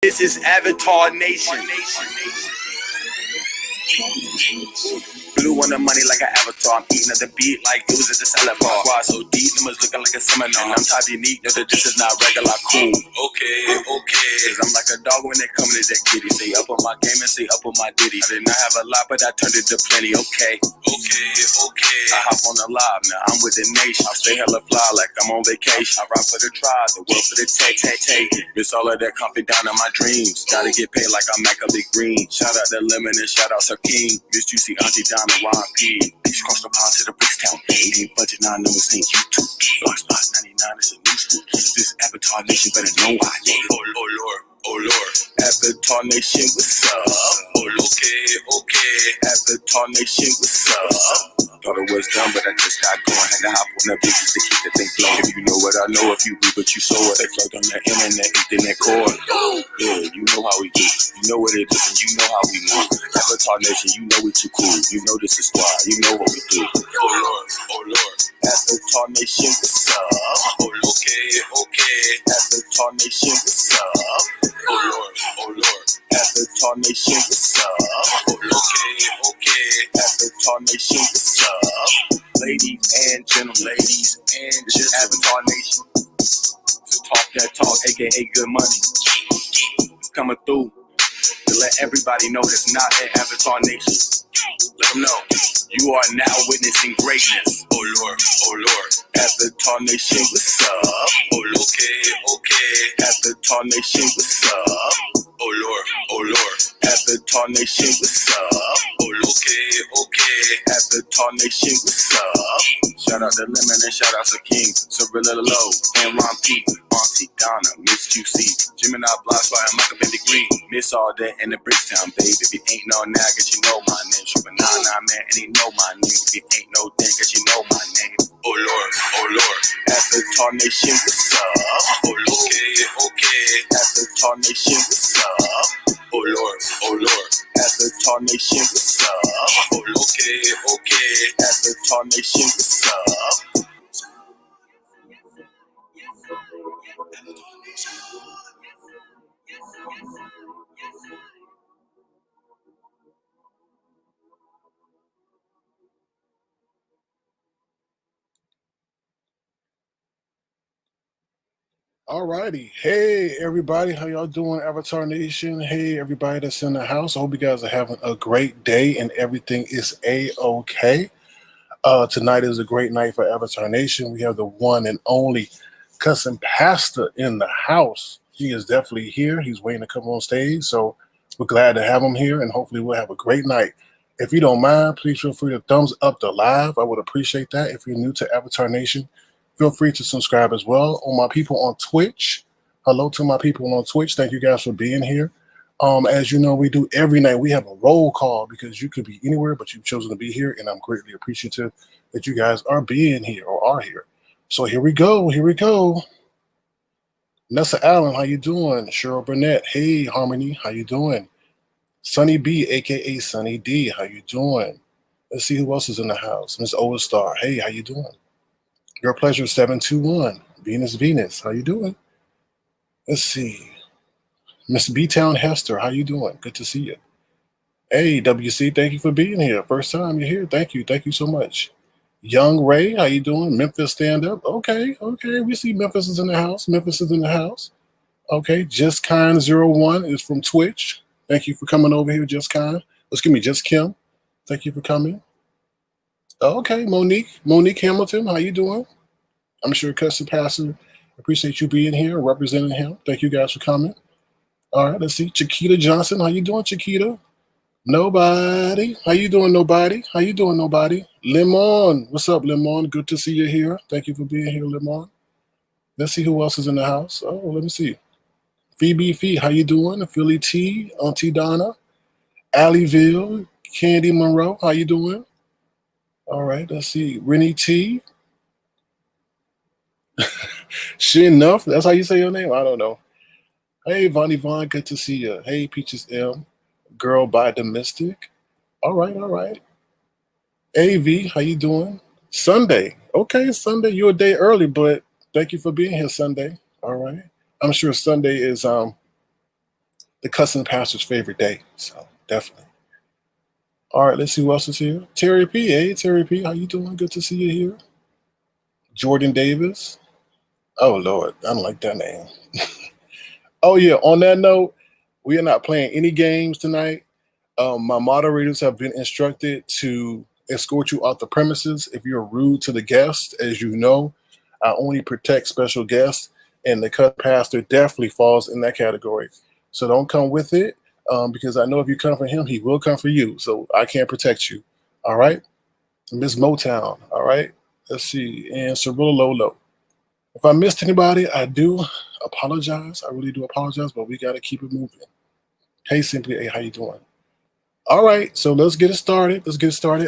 This is Avatar Nation. Blue on the money like an avatar. I'm eating at the beat like it was at the salad bar. Squad so deep, numbers looking like a seminar. I'm type unique, know that this is not regular. Cool. Okay. Cause I'm like a dog when they come to that kitty. Say up on my game and say up on my ditty. I did not have a lot, but I turned it to plenty. Okay. I hop on the live now. I'm with the nation. I stay hella fly like I'm on vacation. I rock for the tribe, the world for the take. Miss all of that comfy down in my dreams. Gotta get paid like I'm Macaulay Green. Shout out to Lemon and shout out Sir King. Miss Juicy Auntie Donna Ron P. Bitch cross the pond to the bricks town. 18 budget, 9 numbers ain't YouTube. Block spot 99 is a new school. This Avatar Nation better know I need. Oh Lord. Avatar Nation, what's up? Okay. Avatar Nation, what's up? Thought it was done, but I just got going. Had to hop on the bitches to keep the thing flowing. If you know what I know, if you read what you saw, they plug on the internet cord. Yeah, you know how we do. You know what it is, and you know how we move. Avatar Nation, you know we too cool. You know this is squad. You know what we do. Oh Lord. Avatar Nation, what's up? Okay. Avatar Nation, what's up? Oh Lord. Avatar Nation, what's up? Okay. Avatar Nation, what's up? Ladies and gentlemen, Avatar Nation. So talk that talk, aka good money. Coming through to let everybody know that's not an Avatar Nation. Let them know you are now witnessing greatness. Oh Lord. Avatar Nation, what's up? Okay. Avatar Nation, what's up? Oh Lord. Avatar Nation, what's up? Okay. Avatar Nation, what's up? Shout out to Lemon and shout out to King, Cirilla Low, and Ron P, Auntie Donna, Miss QC, Gemini Blocks, fire Michael Bendy Green, Miss All Day in the Bricktown, babe. If you ain't know now, guess you know my name. Triple 99 man, and he know my name. If you ain't no thing, guess you know my name. Oh Lord. Avatar Nation, what's up? Okay. Avatar Nation, what's up? Oh Lord. Avatar Nation, what's up? Okay. Avatar Nation, what's up? Alrighty. Hey everybody, how y'all doing, Avatar Nation? Hey everybody that's in the house. I hope you guys are having a great day and everything is a-okay. Tonight is a great night for Avatar Nation. We have the one and only Cussing Pastor in the house. He is definitely here. He's waiting to come on stage, so we're glad to have him here, and hopefully we'll have a great night. If you don't mind, please feel free to thumbs up the live. I would appreciate that. If you're new to Avatar Nation, feel free to subscribe as well. On my people on Twitch, hello to my people on Twitch. Thank you guys for being here. As you know, we do every night. We have a roll call because you could be anywhere, but you've chosen to be here, and I'm greatly appreciative that you guys are being here or are here. So here we go. Nessa Allen, how you doing? Cheryl Burnett, hey Harmony, how you doing? Sunny B, aka Sunny D, how you doing? Let's see who else is in the house. Miss Old Star, hey, how you doing? Your Pleasure 721. Venus, how you doing? Let's see. Miss B-Town Hester, how you doing? Good to see you. Hey, WC, thank you for being here. First time you're here. Thank you so much. Young Ray, how you doing? Memphis stand up. Okay. We see Memphis is in the house. Okay, Just Kind 01 is from Twitch. Thank you for coming over here, Just Kind. Just Kim. Thank you for coming. Okay, Monique Hamilton, how you doing? I'm sure Cussing Pastor appreciate you being here and representing him. Thank you guys for coming. All right, let's see. Chiquita Johnson, how you doing, Chiquita? Nobody. How you doing, Nobody? Lemon, what's up, Lemon? Good to see you here. Thank you for being here, Lemon. Let's see who else is in the house. Oh, let me see. Phoebe Fee, how you doing? Philly T, Auntie Donna, Alleyville, Candy Monroe, how you doing? All right, let's see. Rennie T. She enough? That's how you say your name? I don't know. Hey, Vonnie Vaughn, good to see you. Hey, Peaches M. Girl by Domestic. All right. AV, how you doing? Sunday. Okay, Sunday. You're a day early, but thank you for being here, Sunday. All right. I'm sure Sunday is the Cussing Pastor's favorite day. So definitely. All right, let's see who else is here. Terry P. Hey, Terry P. How you doing? Good to see you here. Jordan Davis. Oh Lord, I don't like that name. Oh yeah. On that note, we are not playing any games tonight. My moderators have been instructed to escort you out the premises if you're rude to the guests. As you know, I only protect special guests, and the cut pastor definitely falls in that category. So don't come with it, because I know if you come for him, he will come for you. So I can't protect you. All right, Miss Motown. All right, let's see, and Cirilla Lolo. If I missed anybody, I do apologize. I really do apologize, but we got to keep it moving. Hey, Simply, hey, how you doing? All right, so let's get it started.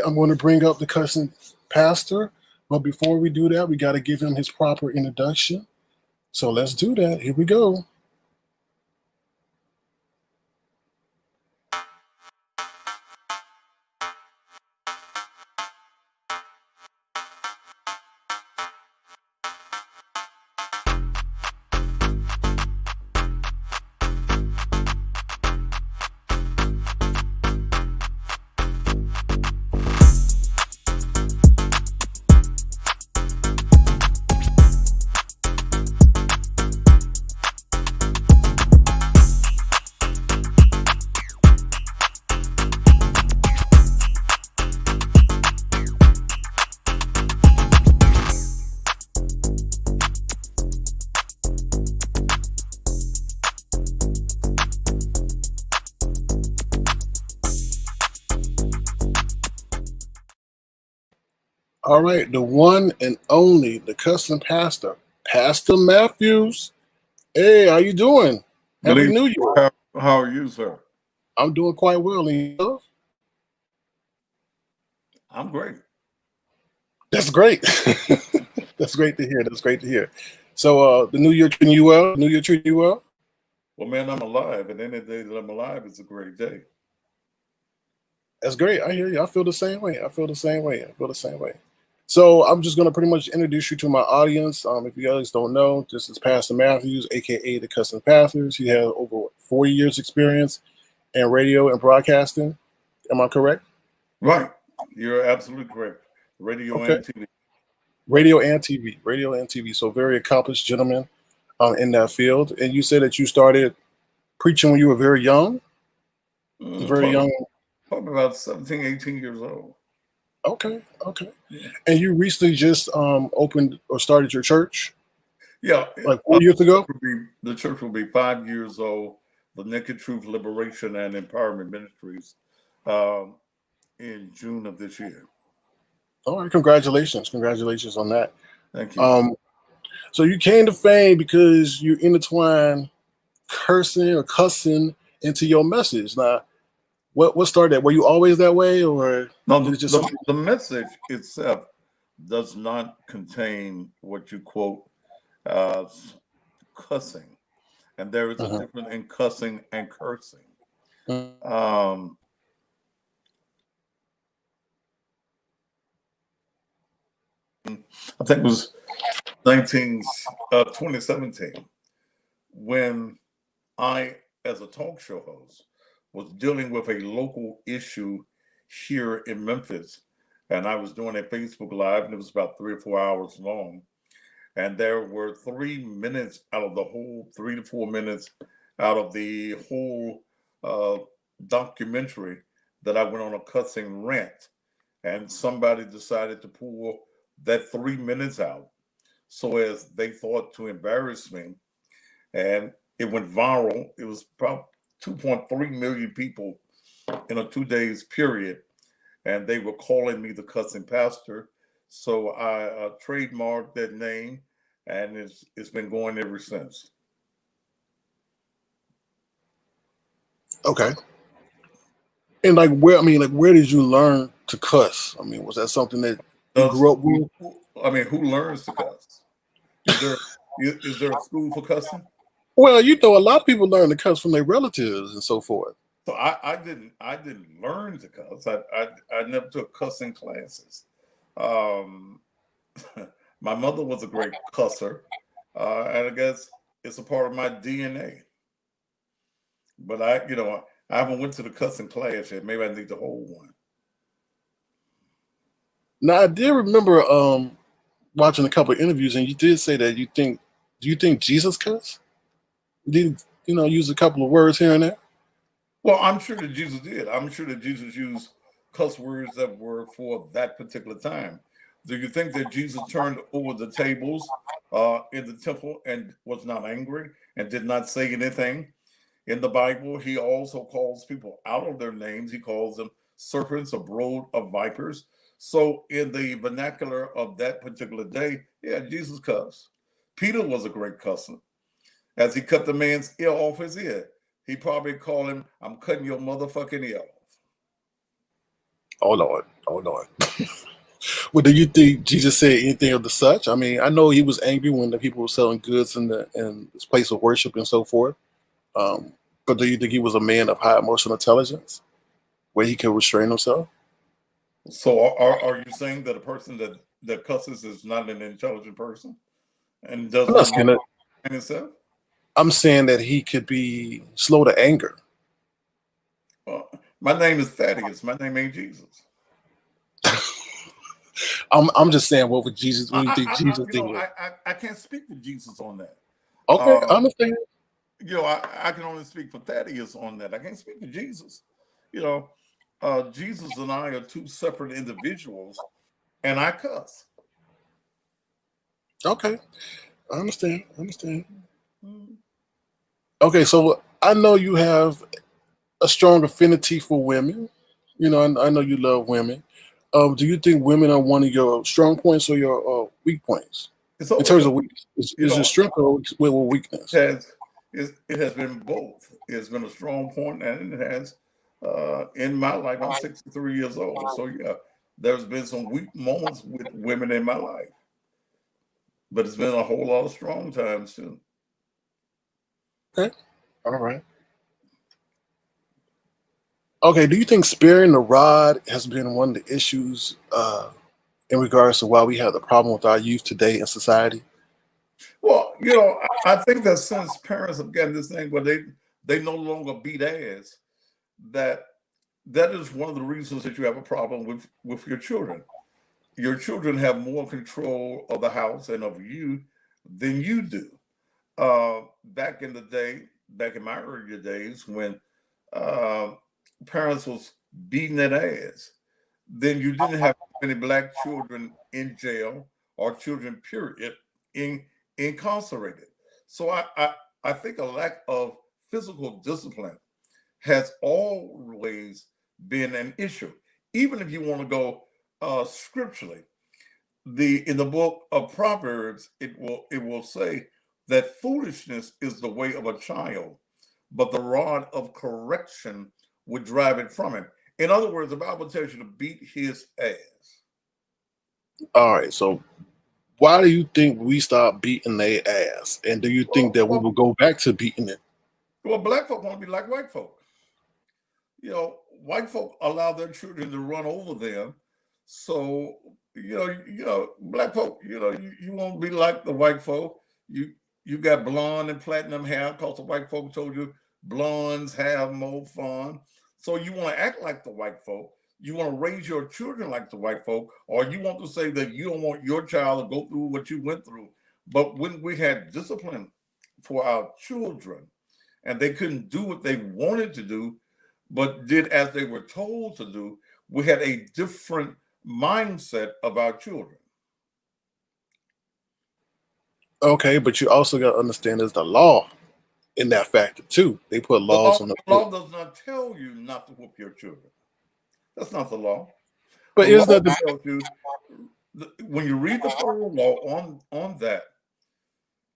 I'm going to bring up the Cussing Pastor, but before we do that, we got to give him his proper introduction. So let's do that. Here we go. All right, the one and only, the Cussing Pastor, Pastor Matthews. Hey, how you doing? Good Happy evening. New Year. How are you, sir? I'm doing quite well. And you? I'm great. That's great. That's great to hear. That's great to hear. So the New Year treating you well? New Year treating you well? Well, man, I'm alive, and any day that I'm alive is a great day. That's great. I hear you. I feel the same way. I feel the same way. So I'm just going to pretty much introduce you to my audience. If you guys don't know, this is Pastor Matthews, aka the Cussing Pastors. He has over 40 years experience in radio and broadcasting. Am I correct? Right. You're absolutely correct. Radio Okay. and TV. Radio and TV. So very accomplished gentleman in that field. And you said that you started preaching when you were very young. Probably about 17, 18 years old. Okay. Yeah. And you recently just opened or started your church? Yeah. Like 4 years ago? The church will be 5 years old. The Naked Truth Liberation and Empowerment Ministries in June of this year. All right. Congratulations on that. Thank you. So you came to fame because you intertwined cussing into your message. Now, what started that? Were you always that way, or no? did it just The message itself does not contain what you quote cussing, and there is a difference in cussing and cursing. I think it was 2017 when I, as a talk show host, was dealing with a local issue here in Memphis, and I was doing a Facebook Live, and it was about 3 or 4 hours long. And there were 3 minutes out of the whole 3 to 4 minutes out of the whole documentary that I went on a cussing rant, and somebody decided to pull that 3 minutes out so as they thought to embarrass me, and it went viral. It was probably 2.3 million people in a 2 days period, and they were calling me the Cussing Pastor. So I trademarked that name, and it's been going ever since. okay? And where did you learn to cuss? I mean, was that something that you grew up with? I mean, who learns to cuss? Is there a school for cussing? Well, a lot of people learn to cuss from their relatives and so forth. So I didn't learn to cuss. I never took cussing classes. My mother was a great cusser, and I guess it's a part of my DNA. But I haven't went to the cussing class yet. Maybe I need to hold one. Now I did remember watching a couple of interviews, and you did say that do you think Jesus cussed? You did use a couple of words here and there? Well, I'm sure that Jesus did. I'm sure that Jesus used cuss words that were for that particular time. Do you think that Jesus turned over the tables in the temple and was not angry and did not say anything? In the Bible, he also calls people out of their names. He calls them serpents, a brood of vipers. So, in the vernacular of that particular day, yeah, Jesus cussed. Peter was a great cusser. As he cut the man's ear off his ear, he probably called him, "I'm cutting your motherfucking ear off." Oh Lord, oh Lord. Well, do you think Jesus said anything of the such? I mean, I know he was angry when the people were selling goods in this place of worship and so forth. Um, but do you think he was a man of high emotional intelligence, where he could restrain himself? So, are you saying that a person that cusses is not an intelligent person and does I'm not not know saying that. himself? I'm saying that he could be slow to anger. Well, my name is Thaddeus. My name ain't Jesus. I'm just saying, what would Jesus? What do you think I Jesus you did? know, I can't speak for Jesus on that. Okay, I Uh, understand. I can only speak for Thaddeus on that. I can't speak for Jesus. You know, Jesus and I are two separate individuals, and I cuss. Okay, I understand. I understand. Mm. Okay, so I know you have a strong affinity for women. I know you love women. Do you think women are one of your strong points or your weak points It's in always terms a of weakness? you Is it know strength or weakness? has it has been both. It's been a strong point, and it has in my life. I'm 63 years old, so yeah, there's been some weak moments with women in my life, but it's been a whole lot of strong times too. Okay, all right. Okay, do you think sparing the rod has been one of the issues in regards to why we have the problem with our youth today in society? Well, I think that since parents have gotten this thing where they no longer beat ass, that that is one of the reasons that you have a problem with your children. Your children have more control of the house and of you than you do. Back in the day, back in my earlier days, when uh, parents was beating that ass, then you didn't have many black children in jail or children, period, in incarcerated. So I think a lack of physical discipline has always been an issue. Even if you want to go scripturally, the in the book of Proverbs, it will say that foolishness is the way of a child, but the rod of correction would drive it from him. In other words, the Bible tells you to beat his ass. All right, so why do you think we stopped beating their ass? And do you think Well, that we well, will go back to beating it? well, black folk want to be like white folk. White folk allow their children to run over them. So, black folk, you won't be like the white folk. You got blonde and platinum hair because the white folk told you blondes have more fun. So you want to act like the white folk. You want to raise your children like the white folk, or you want to say that you don't want your child to go through what you went through. But when we had discipline for our children and they couldn't do what they wanted to do, but did as they were told to do, we had a different mindset of our children. Okay, but you also got to understand there's the law in that factor too. They put The law, laws on the the book. law does not tell you not to whoop your children. That's not the law. But The is law that the tells you when you read the federal law on that,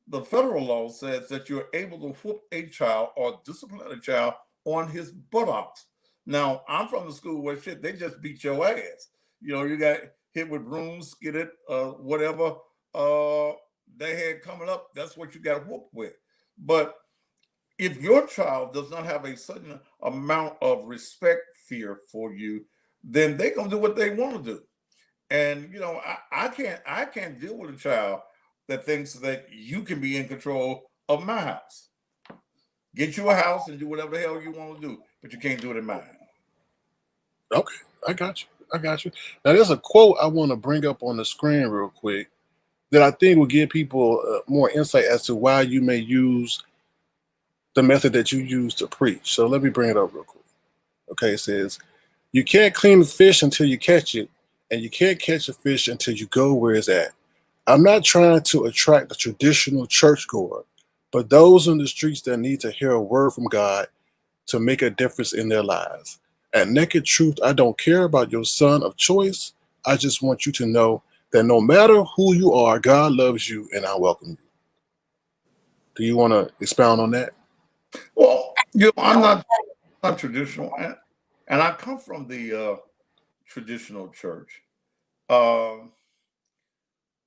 the federal law says that you're able to whoop a child or discipline a child on his buttocks. Now, I'm from the school where shit, they just beat your ass. You got hit with brooms, skidded, whatever they had coming up, that's what you got whooped with. But if your child does not have a certain amount of respect, fear for you, then they're gonna do what they want to do. And I can't deal with a child that thinks that you can be in control of my house. Get you a house and do whatever the hell you want to do, but you can't do it in mine. Okay, I got you. I got you. Now, there's a quote I want to bring up on the screen real quick that I think will give people more insight as to why you may use the method that you use to preach. So let me bring it up real quick. Okay, it says, you can't clean the fish until you catch it, and you can't catch a fish until you go where it's at. I'm not trying to attract the traditional churchgoer, but those in the streets that need to hear a word from God to make a difference in their lives. At Naked Truth, I don't care about your son of choice. I just want you to know that no matter who you are, God loves you and I welcome you. Do you want to expound on that? Well, I'm not traditional, and I come from the traditional church. Um,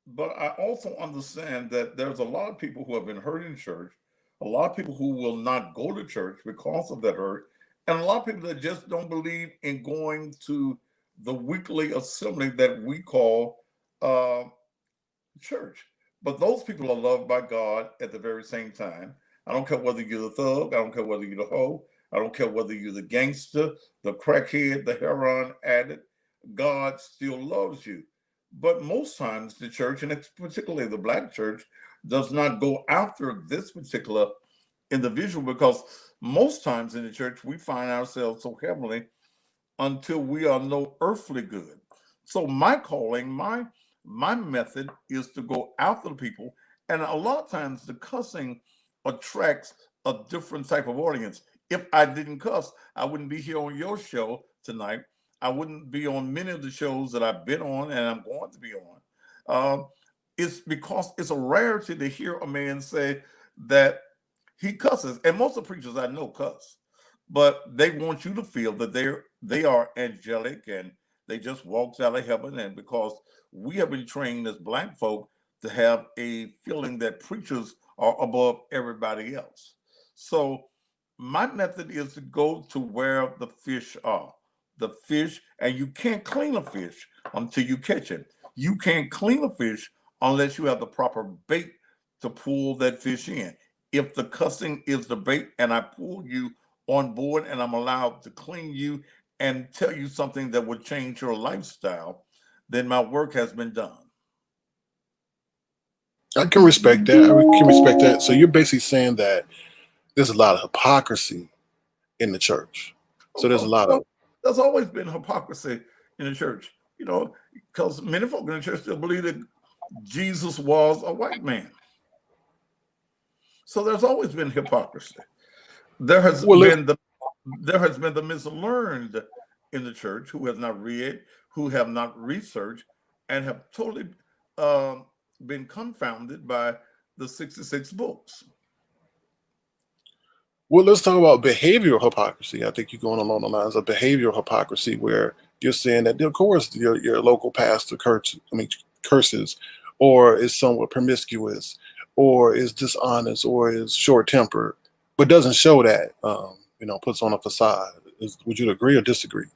but I also understand that there's a lot of people who have been hurt in church, a lot of people who will not go to church because of that hurt, and a lot of people that just don't believe in going to the weekly assembly that we call uh, church. But those people are loved by God at the very same time. I don't care whether you're the thug, I don't care whether you're the hoe, I don't care whether you're the gangster, the crackhead, the heroin addict. God still loves you. But most times the church, and it's particularly the black church, does not go after this particular individual because most times in the church we find ourselves so heavenly until we are no earthly good. So my calling, my method is to go after the people, and a lot of times the cussing attracts a different type of audience. If I didn't cuss, I wouldn't be here on your show tonight. I wouldn't be on many of the shows that I've been on and I'm going to be on. It's because it's a rarity to hear a man say that he cusses, and most of the preachers I know cuss, but they want you to feel that they are angelic and they just walked out of heaven. And because we have been trained as black folk to have a feeling that preachers are above everybody else. So my method is to go to where the fish are. The fish, and you can't clean a fish until you catch it. You can't clean a fish unless you have the proper bait to pull that fish in. If the cussing is the bait and I pull you on board and I'm allowed to clean you and tell you something that would change your lifestyle, then my work has been done. I can respect that. I can respect that. So you're basically saying that there's a lot of hypocrisy in the church. So there's a lot of There's always been hypocrisy in the church, because many folk in the church still believe that Jesus was a white man. So there's always been hypocrisy. There has well. been the there has been the mislearned in the church who have not read, who have not researched, and have totally um, been confounded by the 66 books. Well, let's talk about behavioral hypocrisy. I think you're going along the lines of behavioral hypocrisy, where you're saying that, of course, your local pastor curses, or is somewhat promiscuous, or is dishonest, or is short tempered, but doesn't show that. Puts on a facade. Would you agree or disagree?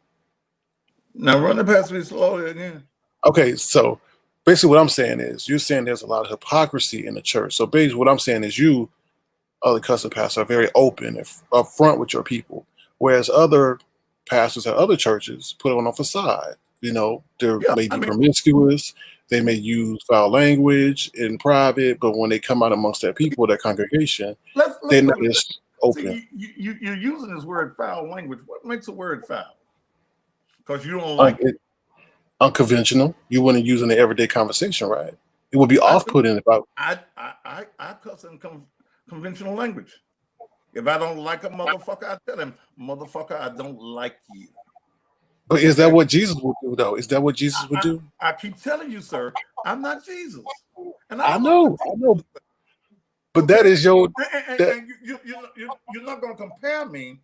Now run it past me slowly again. Okay, so basically, what I'm saying is, you're saying there's a lot of hypocrisy in the church. So basically, what I'm saying is, you, other cussing pastors, are very open and upfront with your people, whereas other pastors at other churches put on a facade. They Yeah, may I be mean, promiscuous, they may use foul language in private, but when they come out amongst their people, their congregation, let's they're not put it. as open. See, you're using this word foul language. What makes a word foul? Because you don't Un- like it. it- Unconventional. You wouldn't use in the everyday conversation, right? It would be I do. off-putting about. I cuss in conventional language. If I don't like a motherfucker, I tell him, motherfucker, I don't like you. But is that Okay. what Jesus would do, though? Is that what Jesus would I, do? I keep telling you, sir, I'm not Jesus. And I I don't know what know, I Jesus know, would say. but that Okay. is your that. And you're not going to compare me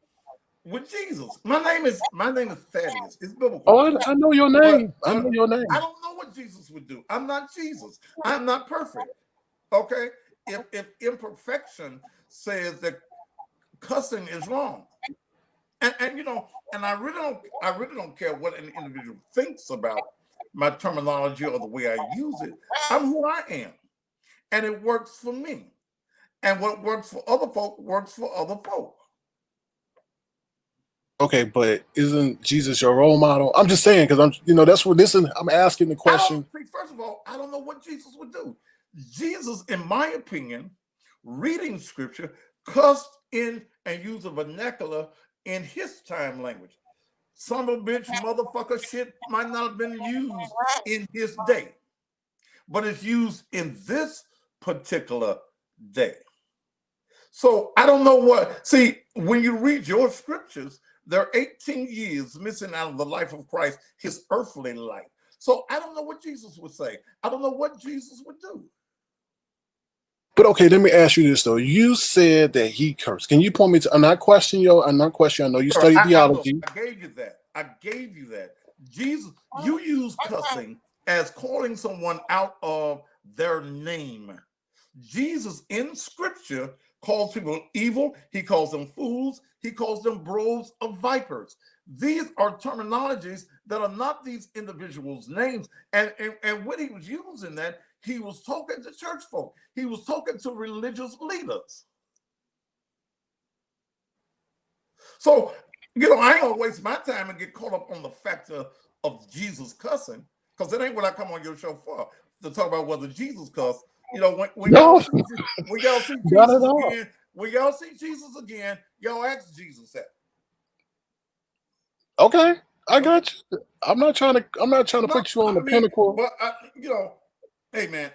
with Jesus. My name is Thaddeus. It's biblical. Oh, I know your But name. I but know your I name. don't know what Jesus would do. I'm not Jesus. I'm not perfect. Okay. If imperfection says that cussing is wrong, and I really don't care what an individual thinks about my terminology or the way I use it. I'm who I am, and it works for me. And what works for other folk works for other folk. Okay, but isn't Jesus your role model? I'm just saying because that's what this is. I'm asking the question. First of all, I don't know what Jesus would do. Jesus, in my opinion, reading scripture, cussed in and used a vernacular in his time language. Son of a bitch, motherfucker, shit might not have been used in his day, but it's used in this particular day. So I don't know what. See, when you read your scriptures, there are 18 years missing out of the life of Christ, his earthly life. So I don't know what Jesus would say. I don't know what Jesus would do. But okay, let me ask you this though. You said that he cursed. Can you point me to? I'm not questioning. I know you study theology. I gave you that. Jesus, you use cussing as calling someone out of their name. Jesus in scripture calls people evil. He calls them fools. He calls them broths of vipers. These are terminologies that are not these individuals' names. And when he was using that, he was talking to church folk. He was talking to religious leaders. So, I ain't gonna waste my time and get caught up on the factor of Jesus cussing, because it ain't what I come on your show for, to talk about whether Jesus cussed. When y'all see Jesus again, y'all ask Jesus that. Okay, I got you. I'm not trying to put you on the pinnacle. But hey man,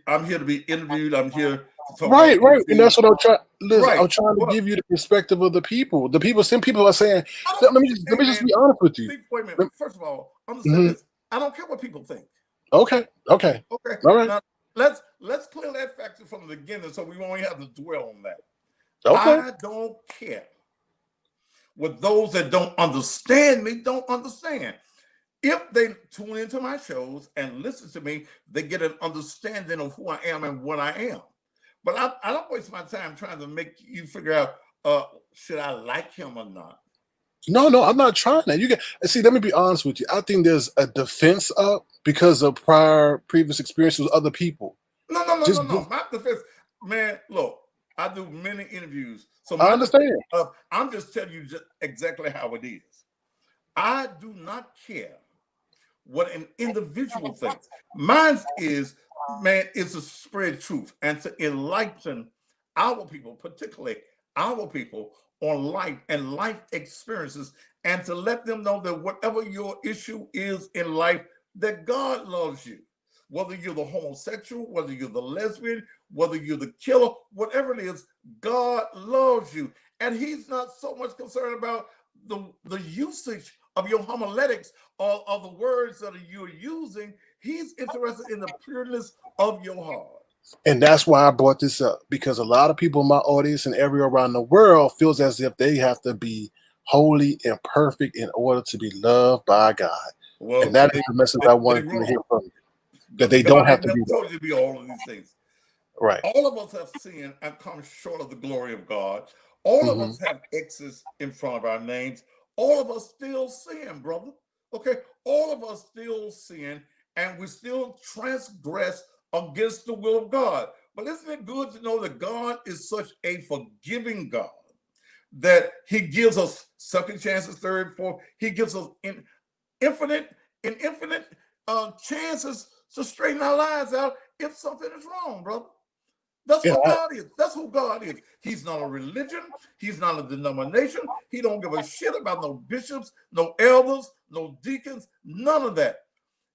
I'm here to be interviewed. I'm here to talk. Right, and that's what I'm trying. Listen, I'm trying to give you the perspective of the people. Some people are saying. Let me just be honest with you. Wait a minute. First of all, understand this. I don't care what people think. Okay. All right. Now, let's clear that factor from the beginning, so we won't have to dwell on that. Okay. I don't care what those that don't understand me don't understand. If they tune into my shows and listen to me, they get an understanding of who I am and what I am. But I don't waste my time trying to make you figure out should I like him or not. No, I'm not trying that. See, let me be honest with you. I think there's a defense up because of previous experiences with other people. No. My defense, man, look, I do many interviews. So I understand. I'm just telling you exactly how it is. I do not care what an individual thinks. Mine is, man, is to spread truth and to enlighten our people, particularly our people, on life and life experiences, and to let them know that whatever your issue is in life, that God loves you. Whether you're the homosexual, whether you're the lesbian, whether you're the killer, whatever it is, God loves you. And he's not so much concerned about the usage of your homiletics or of the words that you're using. He's interested in the pureness of your heart. And that's why I brought this up, because a lot of people in my audience and everywhere around the world feels as if they have to be holy and perfect in order to be loved by God. Well, and that is the message I wanted to hear from you. That they don't have to be. Told you to be all of these things. Right. All of us have sinned and come short of the glory of God. All of us have X's in front of our names. All of us still sin, brother. Okay, all of us still sin, and we still transgress against the will of God. But isn't it good to know that God is such a forgiving God that he gives us second chances, third, fourth. He gives us infinite chances to straighten our lives out if something is wrong, brother. That's what God is. That's who God is. He's not a religion. He's not a denomination. He don't give a shit about no bishops, no elders, no deacons, none of that.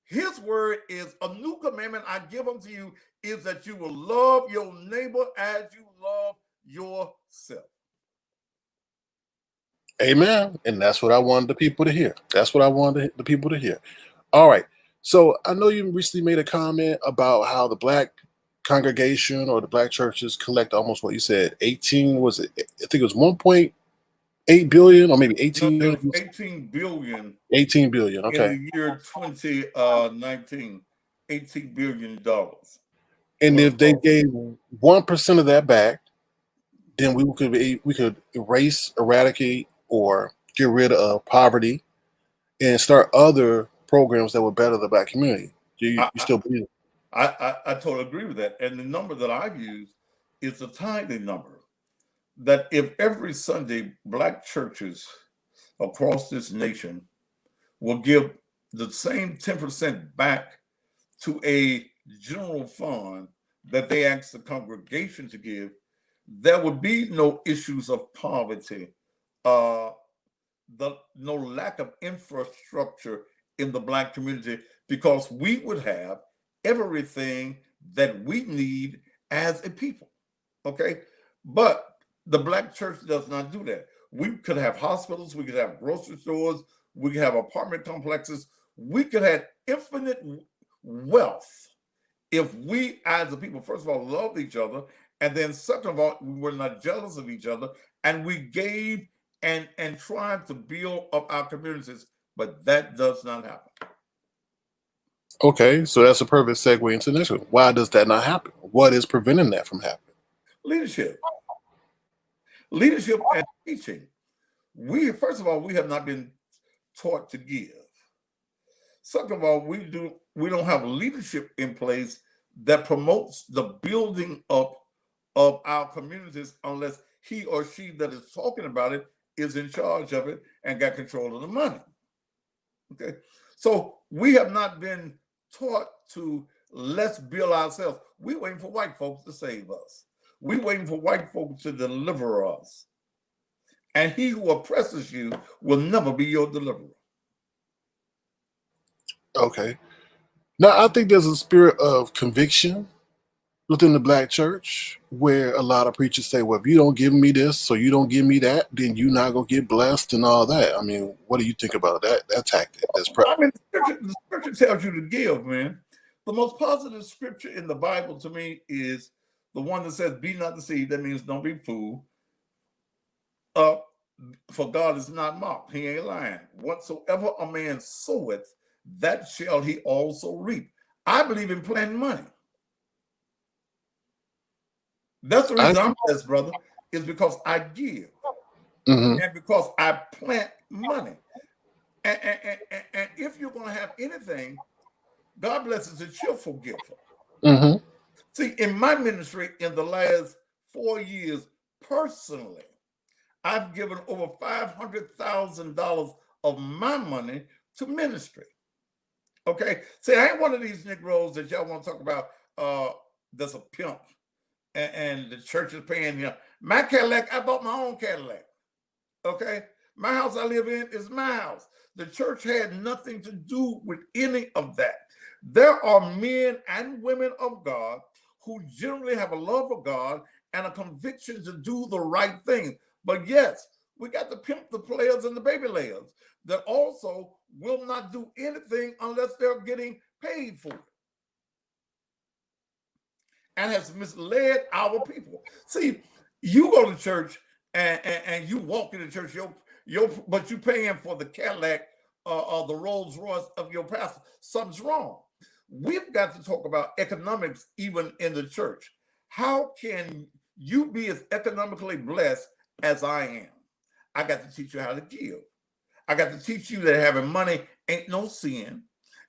His word is, a new commandment I give unto you is that you will love your neighbor as you love yourself. Amen. And that's what I wanted the people to hear. That's what I wanted the people to hear. All right. So I know you recently made a comment about how the black congregation or the black churches collect almost what you said, 18, was it? I think it was 1.8 billion or maybe 18 billion. 18 billion. 18 billion. Okay. In the year 2019, $18 billion. And if they gave 1% of that back, then we could erase, eradicate, or get rid of poverty and start other programs that would better the black community. You still believe it? I totally agree with that. And the number that I've used is a tiny number. That if every Sunday black churches across this nation will give the same 10% back to a general fund that they ask the congregation to give, there would be no issues of poverty, no lack of infrastructure in the black community, because we would have everything that we need as a people. Okay, but the black church does not do that. We could have hospitals, we could have grocery stores, we could have apartment complexes, we could have infinite wealth if we as a people, first of all, loved each other, and then second of all, we were not jealous of each other, and we gave and tried to build up our communities, but that does not happen. Okay, so that's a perfect segue into this one. Why does that not happen? What is preventing that from happening? Leadership and teaching. First of all, we have not been taught to give. Second of all, we don't have leadership in place that promotes the building up of our communities unless he or she that is talking about it is in charge of it and got control of the money. Okay, so we have not been taught to let's build ourselves. We're waiting for white folks to save us. We're waiting for white folks to deliver us. And he who oppresses you will never be your deliverer. Okay. Now, I think there's a spirit of conviction within the black church where a lot of preachers say, well, if you don't give me this, so you don't give me that, then you're not going to get blessed and all that. I mean, what do you think about that tactic? I mean, the scripture tells you to give, man. The most positive scripture in the Bible to me is the one that says, be not deceived. That means don't be fooled. For God is not mocked. He ain't lying. Whatsoever a man soweth, that shall he also reap. I believe in planting money. That's the reason I'm blessed, brother, is because I give. And because I plant money. And if you're going to have anything, God blesses a cheerful giver. See, in my ministry in the last 4 years, personally, I've given over $500,000 of my money to ministry. Okay? See, I ain't one of these Negroes that y'all want to talk about that's a pimp and the church is paying him. My Cadillac, I bought my own Cadillac. Okay? My house I live in is my house. The church had nothing to do with any of that. There are men and women of God who generally have a love of God and a conviction to do the right thing. But yes, we got the pimp, the players, and the baby layers that also will not do anything unless they're getting paid for it, and has misled our people. See, you go to church and you walk into church, but you paying for the Cadillac or the Rolls Royce of your pastor. Something's wrong. We've got to talk about economics even in the church. How can you be as economically blessed as I am? I got to teach you how to give. I got to teach you that having money ain't no sin.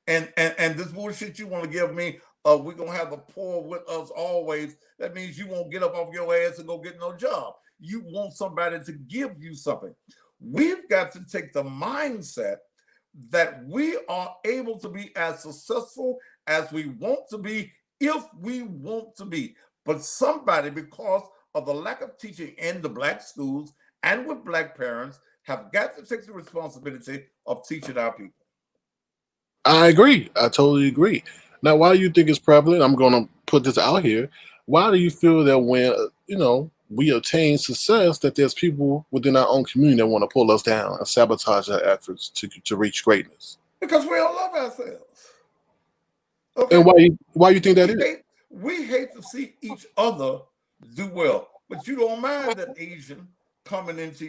And this bullshit you want to give me, we're going to have the poor with us always. That means you won't get up off your ass and go get no job. You want somebody to give you something. We've got to take the mindset that we are able to be as successful as we want to be if we want to be. But somebody, because of the lack of teaching in the black schools and with black parents, have got to take the responsibility of teaching our people. I agree. I totally agree. Now, why do you think it's prevalent? I'm going to put this out here. Why do you feel that when, we attain success, that there's people within our own community that want to pull us down and sabotage our efforts to reach greatness? Because we don't love ourselves. Okay. And why you think that is? We hate to see each other do well, but you don't mind that Asian coming into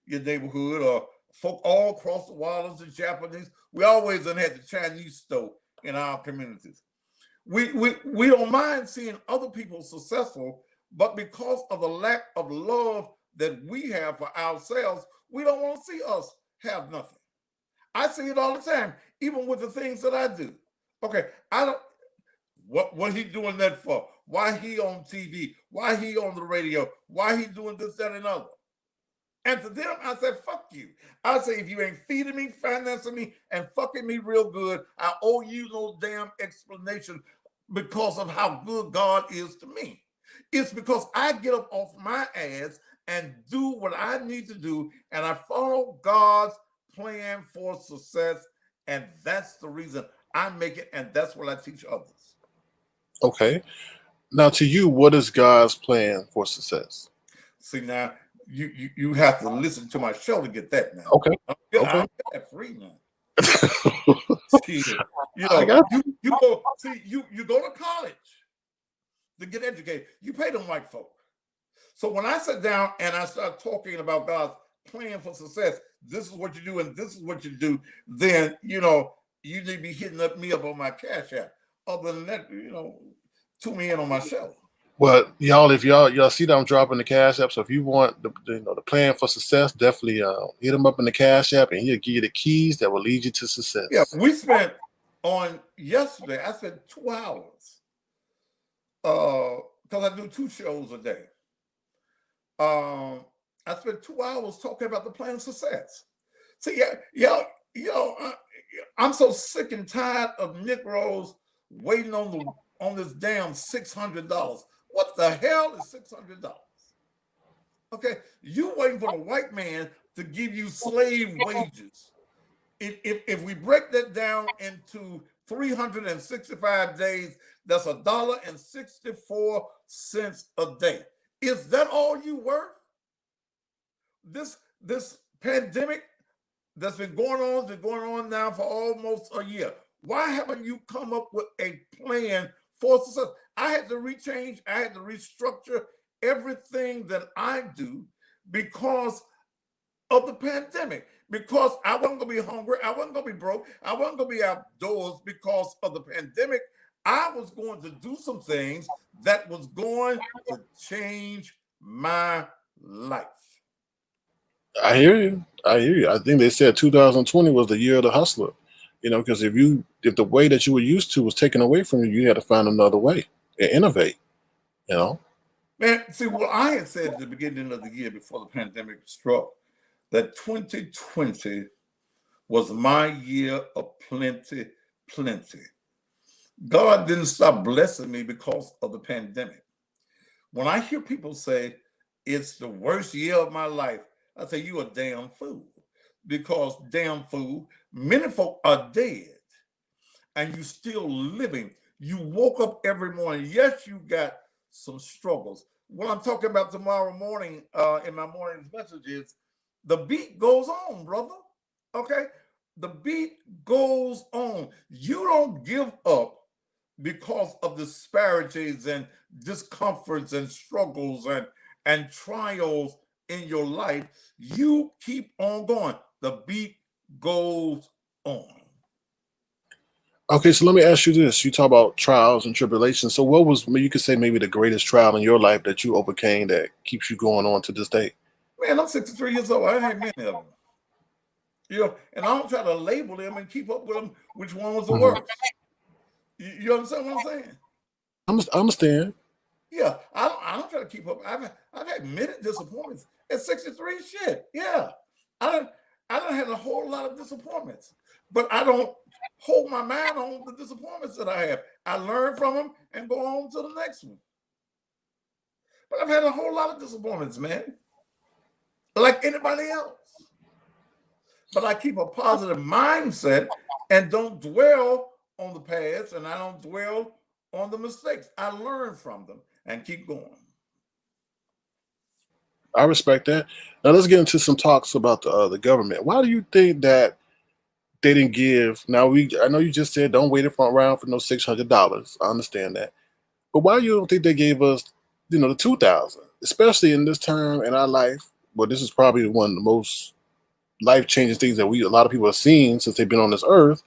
your neighborhood, or folk all across the waters, the Japanese. We always done had the Chinese store in our communities. We don't mind seeing other people successful, but because of the lack of love that we have for ourselves, we don't want to see us have nothing. I see it all the time, even with the things that I do. Okay, What he doing that for? Why he on TV? Why he on the radio? Why he doing this, that, and other? And to them, I said, fuck you. I say, if you ain't feeding me, financing me, and fucking me real good, I owe you no damn explanation because of how good God is to me. It's because I get up off my ass and do what I need to do, and I follow God's plan for success, and that's the reason I make it, and that's what I teach others. Okay. Now, to you, what is God's plan for success? See, now, you have to listen to my show to get that now. Okay. I Okay. don't get that free now. See, you know, you go see you go to college to get educated. You pay them white folk. So when I sit down and I start talking about God's plan for success, this is what you do and this is what you do, then you know you need to be hitting me up on my Cash App. Other than that, you know, tune me in on my show. Well, y'all, if y'all see that I'm dropping the Cash App, so if you want the plan for success, definitely hit him up in the Cash App, and he'll give you the keys that will lead you to success. Yeah, we spent on yesterday. I spent 2 hours because I do 2 shows a day. I spent 2 hours talking about the plan of success. See, I'm so sick and tired of Negroes waiting on this damn $600. What the hell is $600? Okay, you waiting for the white man to give you slave wages. If we break that down into 365 days, that's $1.64 a day. Is that all you worth? This pandemic that's been going on has been going on now for almost a year. Why haven't you come up with a plan for success? I had to rechange, I had to restructure everything that I do because of the pandemic. Because I wasn't going to be hungry, I wasn't going to be broke, I wasn't going to be outdoors because of the pandemic. I was going to do some things that was going to change my life. I hear you. I hear you. I think they said 2020 was the year of the hustler. You know, because if the way that you were used to was taken away from you, you had to find another way and innovate. You know, man. See, what I had said at the beginning of the year before the pandemic struck, that 2020 was my year of plenty. God didn't stop blessing me because of the pandemic. When I hear people say it's the worst year of my life, I say you a damn fool. Because damn fool, many folk are dead and you still living. You woke up every morning. Yes, you got some struggles. What I'm talking about tomorrow morning in my morning messages, the beat goes on, brother. Okay? The beat goes on. You don't give up because of disparities and discomforts and struggles and trials in your life. You keep on going. The beat goes on. okay, so let me ask you this. You talk about trials and tribulations. So what was, you could say, maybe the greatest trial in your life that you overcame that keeps you going on to this day? Man, I'm 63 years old. I had many of them. You know, and I don't try to label them and keep up with them, which one was the worst. You understand what I'm saying? I understand. Yeah, I don't try to keep up. I've had many disappointments at 63. Shit, yeah, I don't had a whole lot of disappointments, but I don't hold my mind on the disappointments that I have. I learn from them and go on to the next one. But I've had a whole lot of disappointments, man, like anybody else. But I keep a positive mindset and don't dwell on the past, and I don't dwell on the mistakes. I learn from them and keep going. I respect that. Now let's get into some talks about the government. Why do you think that they didn't give? Now I know you just said don't wait around for no $600. I understand that, but why you don't think they gave us, the 2,000, especially in this time in our life? Well, this is probably one of the most life changing things that a lot of people have seen since they've been on this earth.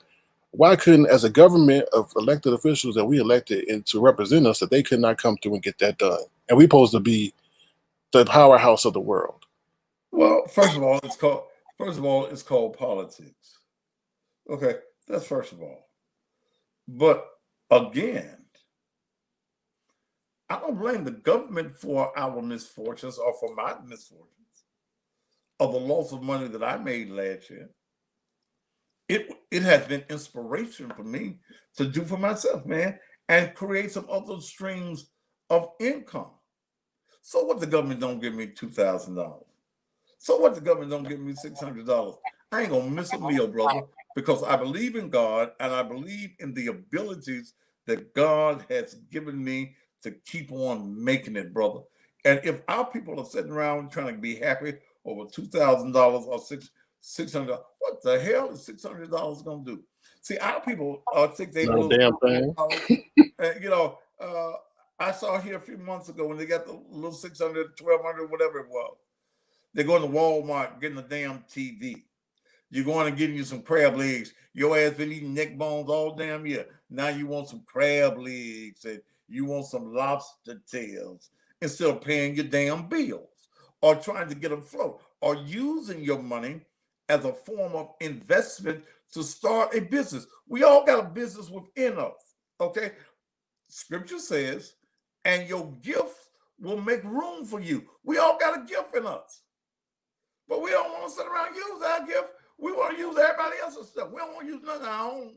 Why couldn't, as a government of elected officials that we elected and to represent us, that they could not come through and get that done? And we're supposed to be the powerhouse of the world. Well, first of all, it's called politics. Okay, that's first of all. But again, I don't blame the government for our misfortunes or for my misfortunes or the loss of money that I made last year. It has been inspiration for me to do for myself, man, and create some other streams of income. So what, the government don't give me $2,000? So what, the government don't give me $600? I ain't gonna miss a meal, brother, because I believe in God and I believe in the abilities that God has given me to keep on making it, brother. And if our people are sitting around trying to be happy over $2,000 or $600, what the hell is $600 gonna do? See, our people think they No will. damn thing. You know, I saw here a few months ago when they got the little 600, 1,200, whatever it was. They're going to Walmart getting a damn TV. You're going and getting you some crab legs. Your ass been eating neck bones all damn year. Now you want some crab legs and you want some lobster tails instead of paying your damn bills or trying to get afloat or using your money as a form of investment to start a business. We all got a business within us, okay? Scripture says, and your gift will make room for you. We all got a gift in us. But we don't want to sit around and use our gift. We want to use everybody else's stuff. We don't want to use none of our own.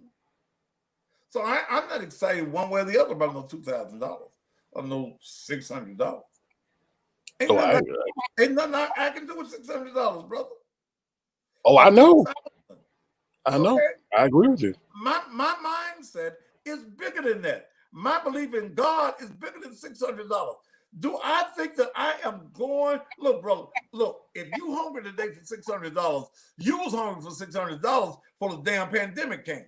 So I'm not excited one way or the other about no $2,000 or no $600. Ain't nothing I can do with $600, brother. Oh, I know. I know. Okay? I agree with you. My mindset is bigger than that. My belief in God is bigger than $600. Do I think that I am going? Look, brother, look, if you hungry today for $600, you was hungry for $600 before the damn pandemic came.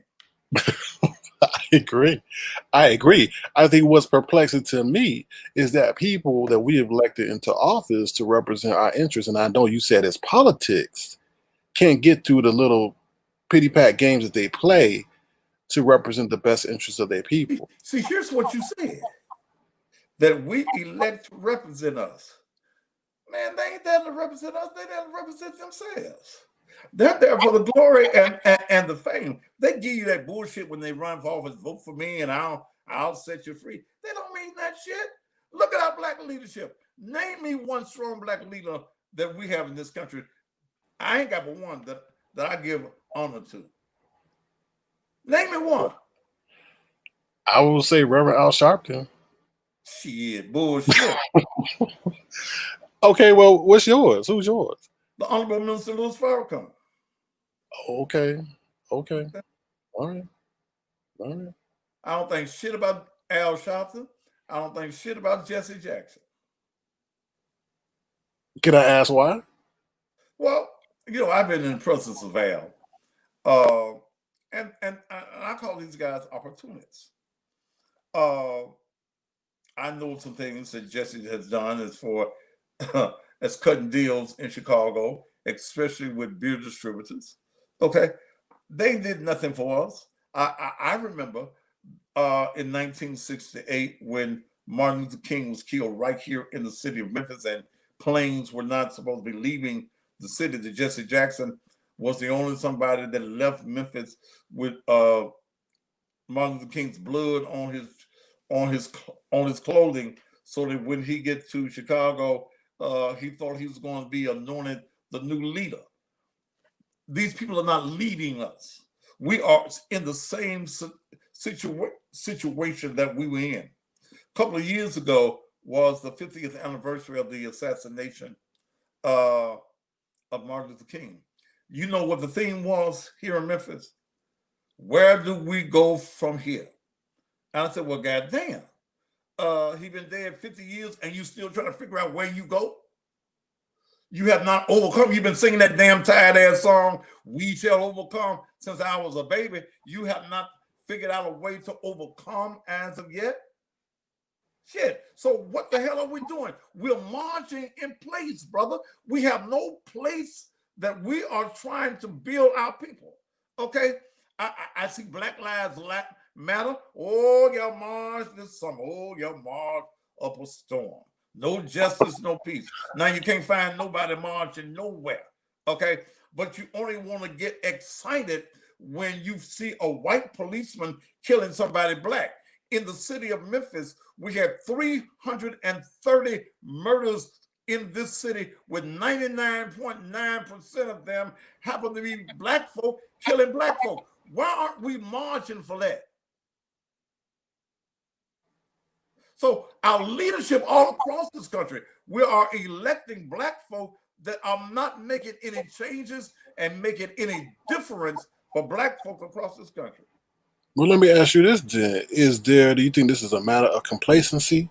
I agree. I think what's perplexing to me is that people that we have elected into office to represent our interests, and I know you said it's politics, can't get through the little pity pat games that they play to represent the best interests of their people. See, here's what you said. That we elect to represent us. Man, they ain't there to represent us. They there to represent themselves. They're there for the glory and the fame. They give you that bullshit when they run for office. Vote for me and I'll set you free. They don't mean that shit. Look at our black leadership. Name me one strong black leader that we have in this country. I ain't got but one that I give honor to. Name me one. I will say Reverend Al Sharpton. Shit, bullshit. Okay, well, what's yours? Who's yours? The Honorable Minister Louis Farrakhan. Okay. All right. I don't think shit about Al Sharpton. I don't think shit about Jesse Jackson. Can I ask why? Well, I've been in the presence of Al. And I call these guys opportunists. I know some things that Jesse has done as cutting deals in Chicago, especially with beer distributors. Okay, they did nothing for us. I remember in 1968 when Martin Luther King was killed right here in the city of Memphis, and planes were not supposed to be leaving the city. That Jesse Jackson was the only somebody that left Memphis with Martin Luther King's blood on his clothing, so that when he gets to Chicago, he thought he was going to be anointed the new leader. These people are not leading us. We are in the same situation that we were in. A couple of years ago was the 50th anniversary of the assassination of Martin Luther King. You know what the theme was here in Memphis? Where do we go from here? And I said, well, goddamn, he been dead 50 years and you still trying to figure out where you go? You have not overcome. You've been singing that damn tired ass song, We Shall Overcome, since I was a baby. You have not figured out a way to overcome as of yet? Shit. So what the hell are we doing? We're marching in place, brother. We have no place that we are trying to build our people. Okay? I see Black Lives Matter. Oh, y'all march this summer. Oh, y'all march up a storm. No justice, no peace. Now you can't find nobody marching nowhere. Okay? But you only want to get excited when you see a white policeman killing somebody black. in the city of Memphis, we had 330 murders in this city, with 99.9% of them happen to be black folk killing black folk. Why aren't we marching for that? So our leadership all across this country, we are electing black folk that are not making any changes and making any difference for black folk across this country. Well, let me ask you this then. Do you think this is a matter of complacency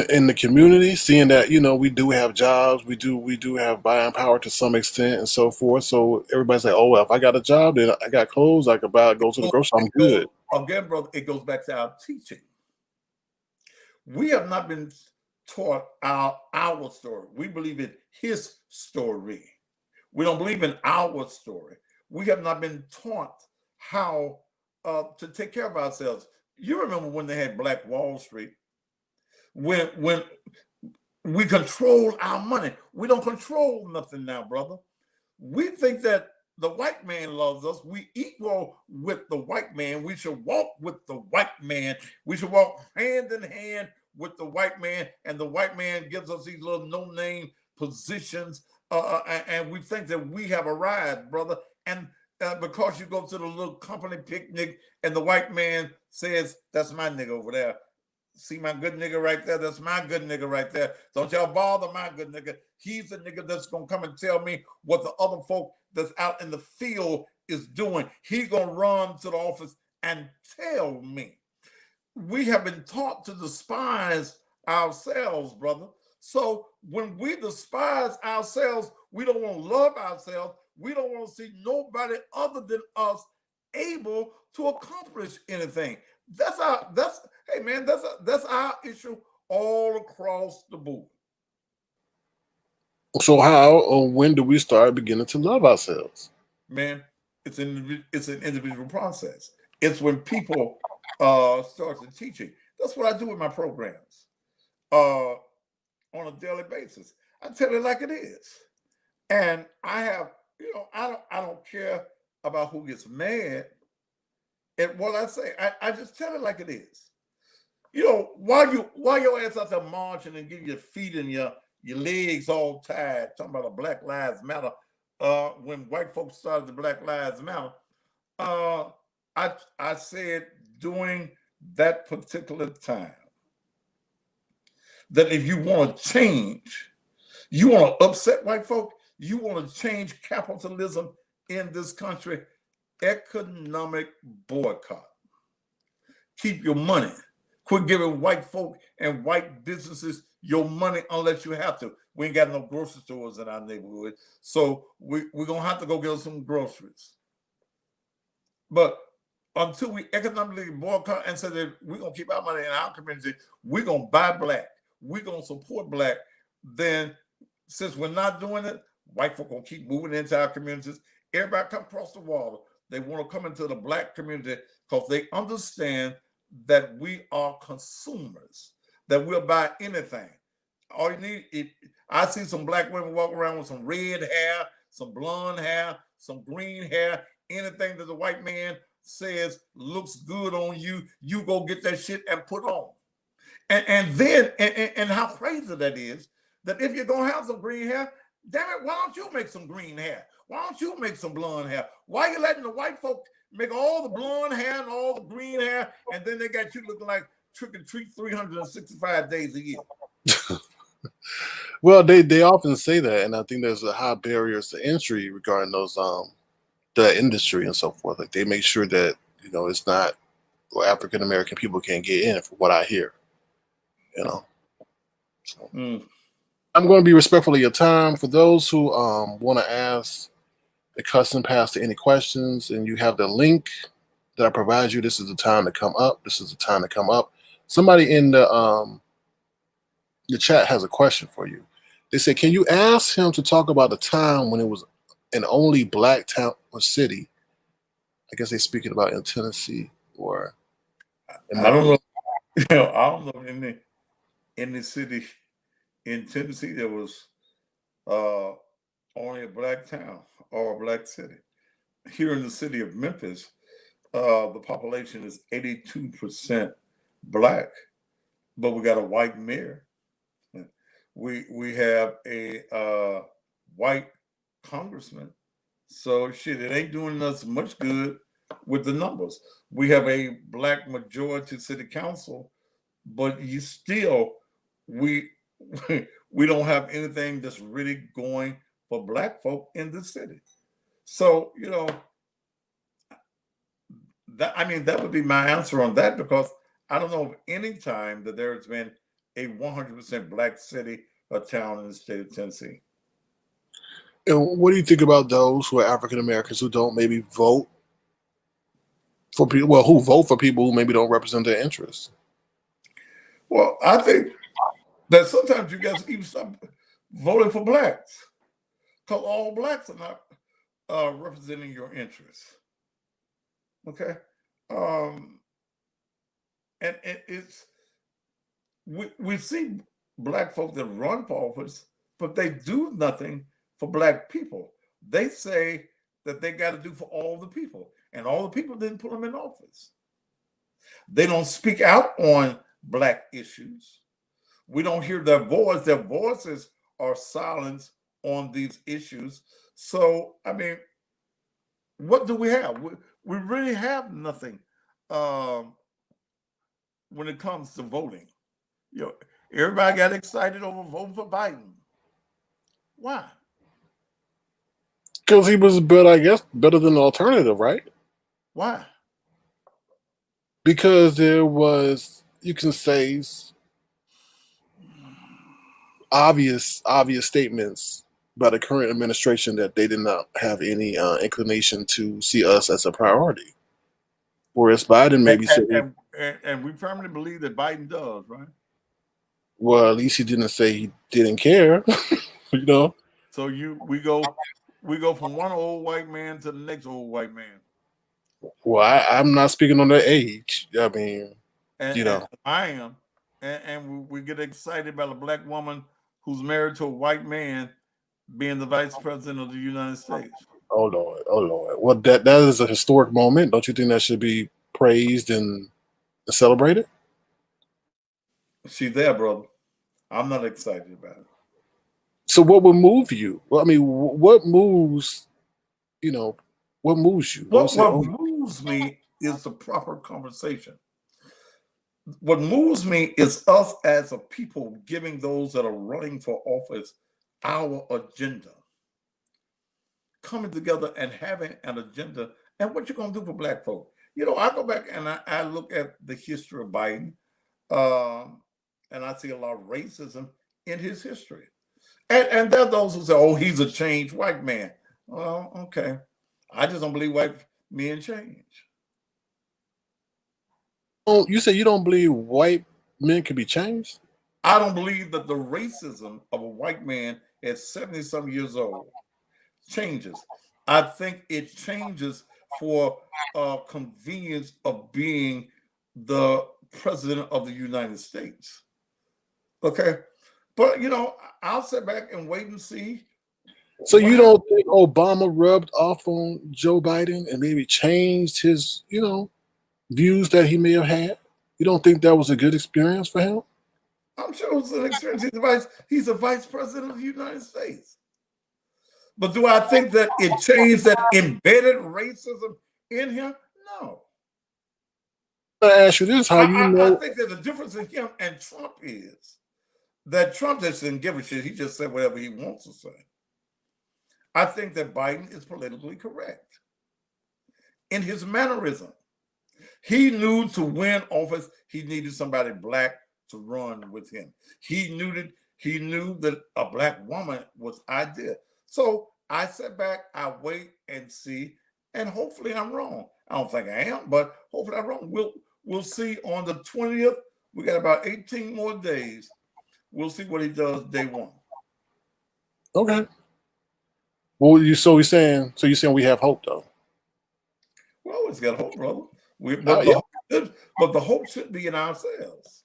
in the community, seeing that, we do have jobs, we do have buying power to some extent and so forth. So everybody's like, oh, well, if I got a job, then I got clothes, I could buy, go to the grocery, I'm good. Again, brother, it goes back to our teaching. We have not been taught our story. We believe in his story. We don't believe in our story. We have not been taught how to take care of ourselves. You remember when they had Black Wall Street? When we control our money. We don't control nothing now, brother. We think that the white man loves us. We equal with the white man. We should walk with the white man. We should walk hand in hand with the white man, and the white man gives us these little no-name positions, and we think that we have arrived, brother. And because you go to the little company picnic and the white man says, that's my nigga over there. See my good nigga right there? That's my good nigga right there. Don't y'all bother my good nigga. He's the nigga that's going to come and tell me what the other folk that's out in the field is doing. He's going to run to the office and tell me. We have been taught to despise ourselves, brother. So when we despise ourselves, we don't want to love ourselves. We don't want to see nobody other than us able to accomplish anything. That's our issue all across the board. So how or when do we start beginning to love ourselves? Man, it's an individual process. It's when people start to teaching. That's what I do with my programs on a daily basis. I tell it like it is, and I have, I don't care about who gets mad at what I say. I just tell it like it is. While your ass out there marching and getting your feet and your legs all tied, talking about a Black Lives Matter, when white folks started the Black Lives Matter, I said during that particular time that if you want to change, you want to upset white folk, you want to change capitalism in this country, economic boycott. Keep your money. Quit giving white folk and white businesses your money unless you have to. We ain't got no grocery stores in our neighborhood, so we're going to have to go get some groceries. But until we economically boycott and say that we're going to keep our money in our community, we're going to buy black, we're going to support black, then since we're not doing it, white folk going to keep moving into our communities. Everybody come across the water. They want to come into the black community because they understand that we are consumers, that we'll buy anything. All you need, I see some black women walk around with some red hair, some blonde hair, some green hair, anything that the white man says looks good on you, you go get that shit and put on. And then how crazy that is, that if you're going to have some green hair, damn it, why don't you make some green hair? Why don't you make some blonde hair? Why are you letting the white folk make all the blonde hair and all the green hair, and then they got you looking like trick or treat 365 days a year? Well, they often say that, and I think there's a high barriers to entry regarding those the industry and so forth. Like they make sure that it's not where African American people can't get in, from what I hear. So, I'm going to be respectful of your time. For those who want to ask the Cussing Pastor any questions, and you have the link that I provide you, this is the time to come up. This is the time to come up. Somebody in the chat has a question for you. They said, can you ask him to talk about the time when it was an only black town or city? I guess they're speaking about in Tennessee or I don't know. I don't know in the city in Tennessee there was only a black town or a black city. Here in the city of Memphis, the population is 82% black, but we got a white mayor. We have a white congressman. So shit, it ain't doing us much good with the numbers. We have a black majority city council, but you still we we don't have anything that's really going for black folk in the city. So, that would be my answer on that, because I don't know of any time that there has been a 100% black city or town in the state of Tennessee. And what do you think about those who are African Americans who don't maybe vote for people? Well, who vote for people who maybe don't represent their interests? Well, I think that sometimes you guys even stop voting for blacks, because all blacks are not representing your interests. Okay, and it's we see black folks that run for office, but they do nothing for black people. They say that they got to do for all the people, and all the people didn't put them in office. They don't speak out on black issues. We don't hear their voice. Their voices are silenced on these issues. So, I mean, what do we have? We really have nothing when it comes to voting. Everybody got excited over voting for Biden. Why? Because he was better, I guess, better than the alternative, right? Why? Because there was, you can say, obvious statements by the current administration that they did not have any inclination to see us as a priority. Whereas Biden maybe said, and we firmly believe that Biden does, right? well, at least he didn't say he didn't care, So we go from one old white man to the next old white man. Well, I'm not speaking on their age. I mean, and I am, and we get excited about a black woman who's married to a white man being the vice president of the United States. Oh Lord. Well, that is a historic moment. Don't you think that should be praised and celebrated? She's there, brother. I'm not excited about it. So what would move you? Well, I mean, what moves, what moves you? What moves me is the proper conversation. What moves me is us as a people giving those that are running for office our agenda. Coming together and having an agenda, and what you're going to do for black folk. I go back and I look at the history of Biden, and I see a lot of racism in his history. And there are those who say, oh, he's a changed white man. Well, okay. I just don't believe white men change. Oh, you say you don't believe white men can be changed? I don't believe that the racism of a white man at 70-some years old changes. I think it changes for convenience of being the president of the United States. Okay. But, I'll sit back and wait and see. So you don't think Obama rubbed off on Joe Biden and maybe changed his, views that he may have had? You don't think that was a good experience for him? I'm sure it was an experience. He's a vice president of the United States. But do I think that it changed that embedded racism in him? No. I ask you this: I think that the difference in him and Trump is that Trump just didn't give a shit. He just said whatever he wants to say. I think that Biden is politically correct in his mannerism. He knew to win office, he needed somebody black to run with him. He knew that a black woman was ideal. So I sit back, I wait and see, and hopefully I'm wrong. I don't think I am, but hopefully I'm wrong. We'll see on the 20th. We got about 18 more days. We'll see what he does day one. Okay. Well, you're saying we have hope, though. We always got hope, brother. Yeah. But the hope should be in ourselves.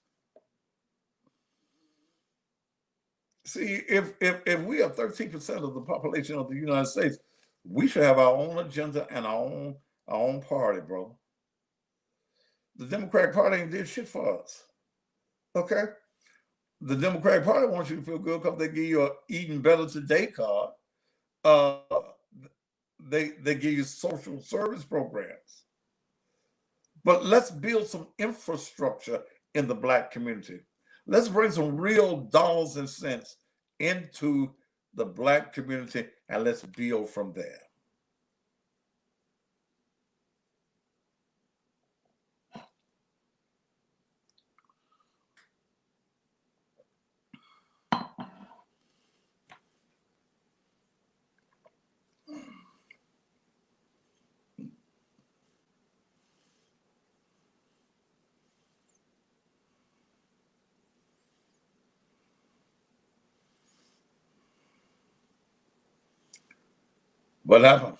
See, if we are 13% of the population of the United States, we should have our own agenda and our own party, bro. the Democratic Party ain't did shit for us. Okay? The Democratic Party wants you to feel good because they give you a Eating Better Today card. They give you social service programs. But let's build some infrastructure in the Black community. Let's bring some real dollars and cents into the Black community, and let's build from there. What happened?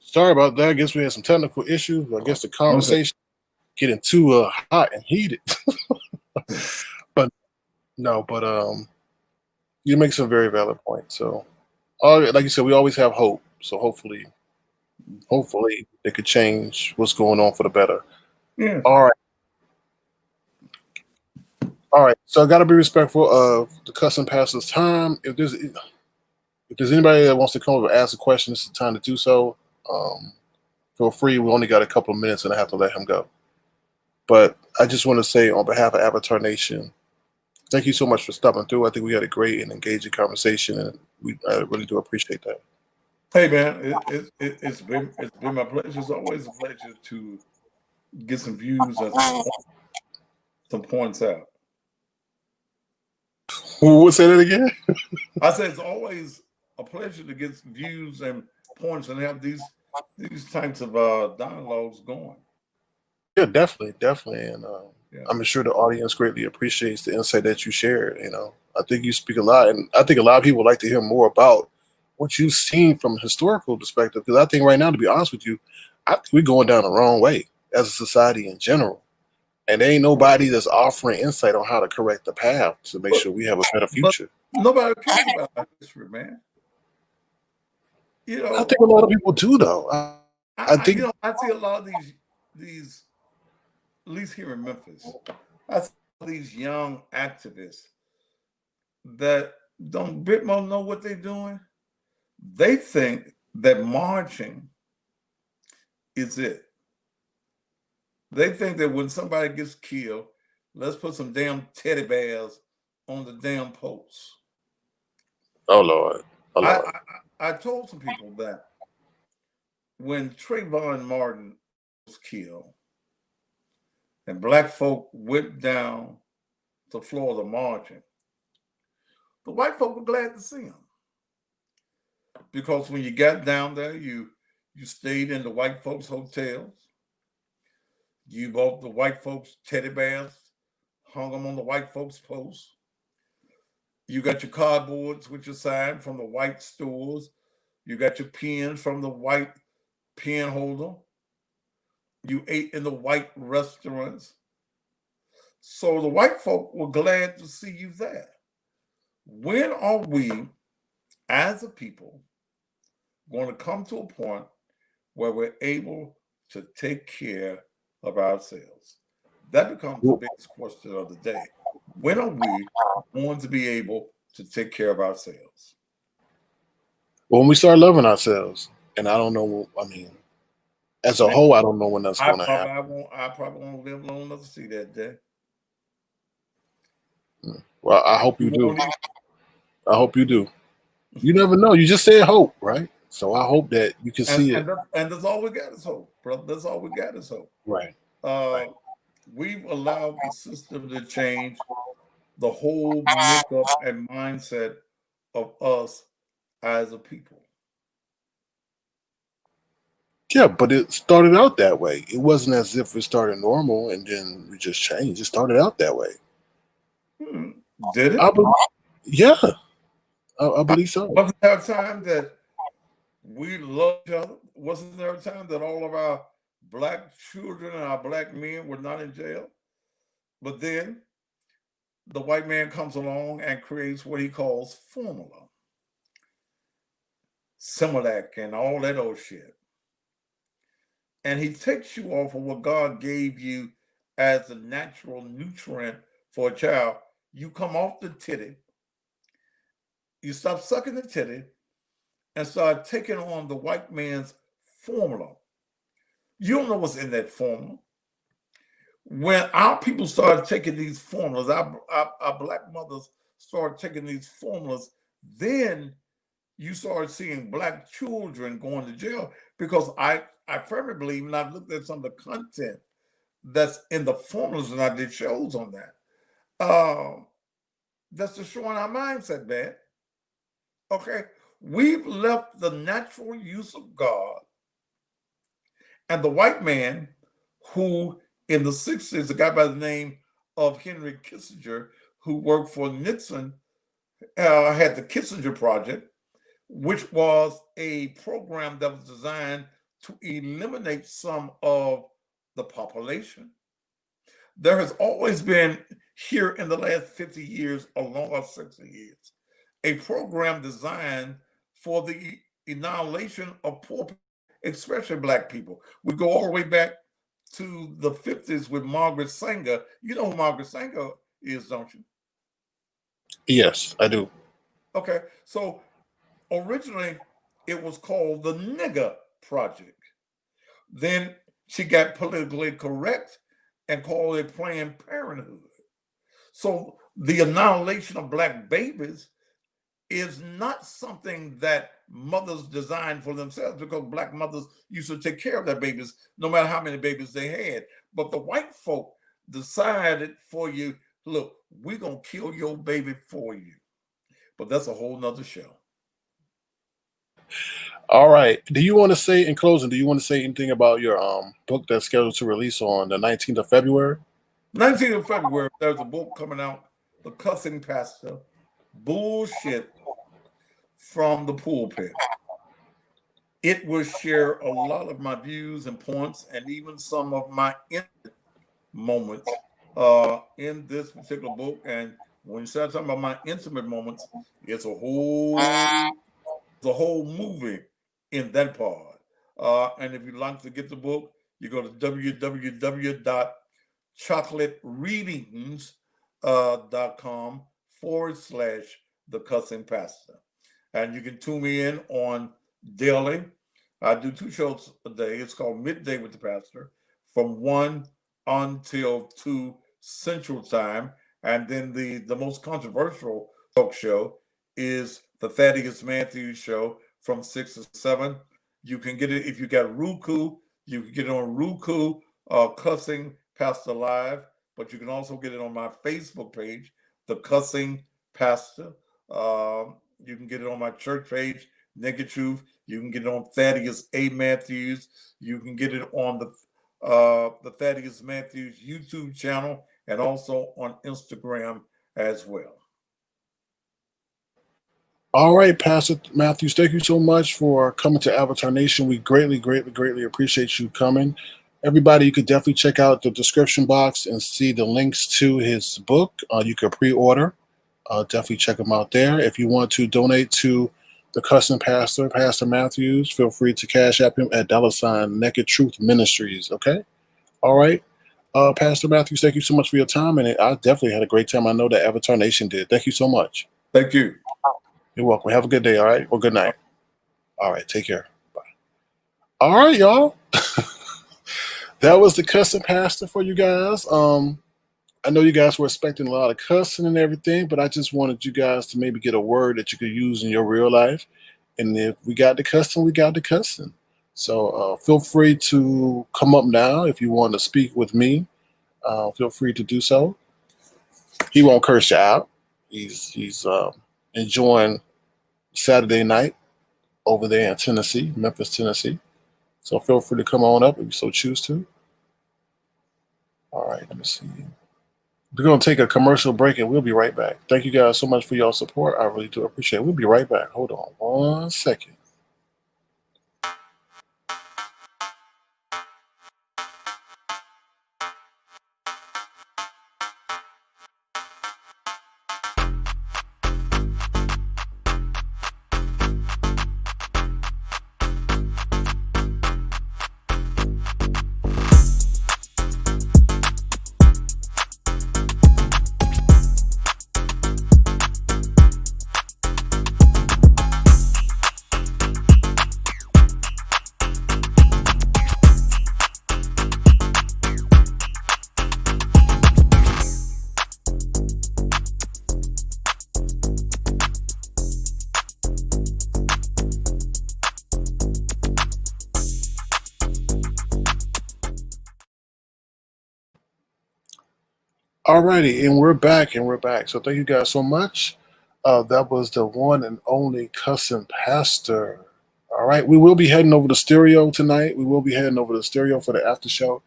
Sorry about that. I guess we had some technical issues. I guess the conversation getting too hot and heated. but you make some very valid points. So, like you said, we always have hope. So hopefully it could change what's going on for the better. Yeah. All right. So I got to be respectful of the Cussing Pastor's time. If there's anybody that wants to come over and ask a question, this is the time to do so. Feel free. We only got a couple of minutes, and I have to let him go. But I just want to say, on behalf of Avatar Nation, thank you so much for stopping through. I think we had a great and engaging conversation, and I really do appreciate that. Hey man, it's been my pleasure. It's always a pleasure to get some views and some points out. We'll say that again. I said it's always a pleasure to get some views and points and have these types of dialogues going. Yeah, definitely, and I'm sure the audience greatly appreciates the insight that you shared. I think you speak a lot, and I think a lot of people would like to hear more about what you've seen from a historical perspective. Because I think right now, to be honest with you, I think we're going down the wrong way as a society in general, and there ain't nobody that's offering insight on how to correct the path to make sure we have a better future. Nobody cares about our history, man. I think a lot of people do, though. I think I see a lot of these, at least here in Memphis, I see these young activists that don't bit more know what they're doing. They think that marching is it. They think that when somebody gets killed, let's put some damn teddy bears on the damn posts. Oh Lord. I told some people that when Trayvon Martin was killed and Black folk went down to Florida marching, the white folk were glad to see him. Because when you got down there, you stayed in the white folks' hotels. You bought the white folks' teddy bears, hung them on the white folks' posts. You got your cardboards with your sign from the white stores. You got your pens from the white pen holder. You ate in the white restaurants. So the white folk were glad to see you there. When are we, as a people, going to come to a point where we're able to take care of ourselves? That becomes the biggest question of the day. When are we going to be able to take care of ourselves? When we start loving ourselves, and I don't know, as a whole, I don't know when that's going to happen. I probably won't live long enough to see that day. Well, I hope you do. I hope you do. You never know. You just said hope, right? So I hope that you can see it. And that's all we got is hope, brother. That's all we got is hope. Right. We've allowed the system to change the whole makeup and mindset of us as a people. Yeah, but it started out that way. It wasn't as if it started normal and then we just changed. It started out that way. Did I it? believe, yeah, I believe so. Wasn't there a time that we loved each other? Wasn't there a time that all of our black children and our black men were not in jail? But then the white man comes along and creates what he calls formula, Similac, and all that old shit. And he takes you off of what God gave you as a natural nutrient for a child. You come off the titty, you stop sucking the titty, and start taking on the white man's formula. You don't know what's in that formula. When our people started taking these formulas, our black mothers started taking these formulas, then you started seeing black children going to jail because I firmly believe, and I've looked at some of the content that's in the formulas, and I did shows on that. That's destroying our mindset, man. Okay, we've left the natural use of God, and the white man, who in the 60s, a guy by the name of Henry Kissinger, who worked for Nixon, had the Kissinger Project, which was a program that was designed to eliminate some of the population. There has always been, here in the last 50 years, or 60 years, a program designed for the annihilation of poor people, especially black people. We go all the way back to the 50s with Margaret Sanger. You know who Margaret Sanger is, don't you? Yes, I do. Okay, so originally it was called the Nigger Project. Then she got politically correct and called it Planned Parenthood. So the annihilation of black babies is not something that mothers design for themselves, because black mothers used to take care of their babies no matter how many babies they had. But the white folk decided for you, look, we're going to kill your baby for you. But that's a whole nother show. All right. Do you want to say, in closing, do you want to say anything about your book that's scheduled to release on the 19th of February? 19th of February, there's a book coming out, The Cussing Pastor, Bullshit from the Pulpit. It will share a lot of my views and points, and even some of my intimate moments in this particular book. And when you start talking about my intimate moments, it's a whole movie in that part. And if you'd like to get the book, you go to www.chocolatereadings.com/The Cussing Pastor. And you can tune me in on daily. I do 2 shows a day. It's called Midday with the Pastor from 1 until 2 Central Time. And then the most controversial talk show is the Thaddeus Matthews Show from 6 to 7. You can get it if you got Roku. You can get it on Roku, Cussing Pastor Live. But you can also get it on my Facebook page, The Cussing Pastor. You can get it on my church page, Naked Truth. You can get it on Thaddeus A. Matthews. You can get it on the Thaddeus Matthews YouTube channel, and also on Instagram as well. All right, Pastor Matthews, thank you so much for coming to Avatar Nation. We greatly appreciate you coming. Everybody, you could definitely check out the description box and see the links to his book. You could pre-order. Definitely check him out there. If you want to donate to the Cussing Pastor, Pastor Matthews, feel free to cash app him at $NakedTruthMinistries. Okay? All right. Pastor Matthews, thank you so much for your time. And I definitely had a great time. I know that Avatar Nation did. Thank you so much. Thank you. You're welcome. Have a good day, all right? Or good night. All right, take care. Bye. All right, y'all. That was the Cussing Pastor for you guys. I know you guys were expecting a lot of cussing and everything, but I just wanted you guys to maybe get a word that you could use in your real life. And if we got the cussing, we got the cussing. So feel free to come up now if you want to speak with me. Feel free to do so. He won't curse you out. He's enjoying Saturday night over there in Tennessee, Memphis, Tennessee. So feel free to come on up if you so choose to. All right, let me see. We're going to take a commercial break and we'll be right back. Thank you guys so much for your support. I really do appreciate it. We'll be right back. Hold on 1 second. Alrighty, and we're back, So thank you guys so much. That was the one and only Cussing Pastor. All right, we will be heading over to Stereo tonight. We will be heading over to Stereo for the after show.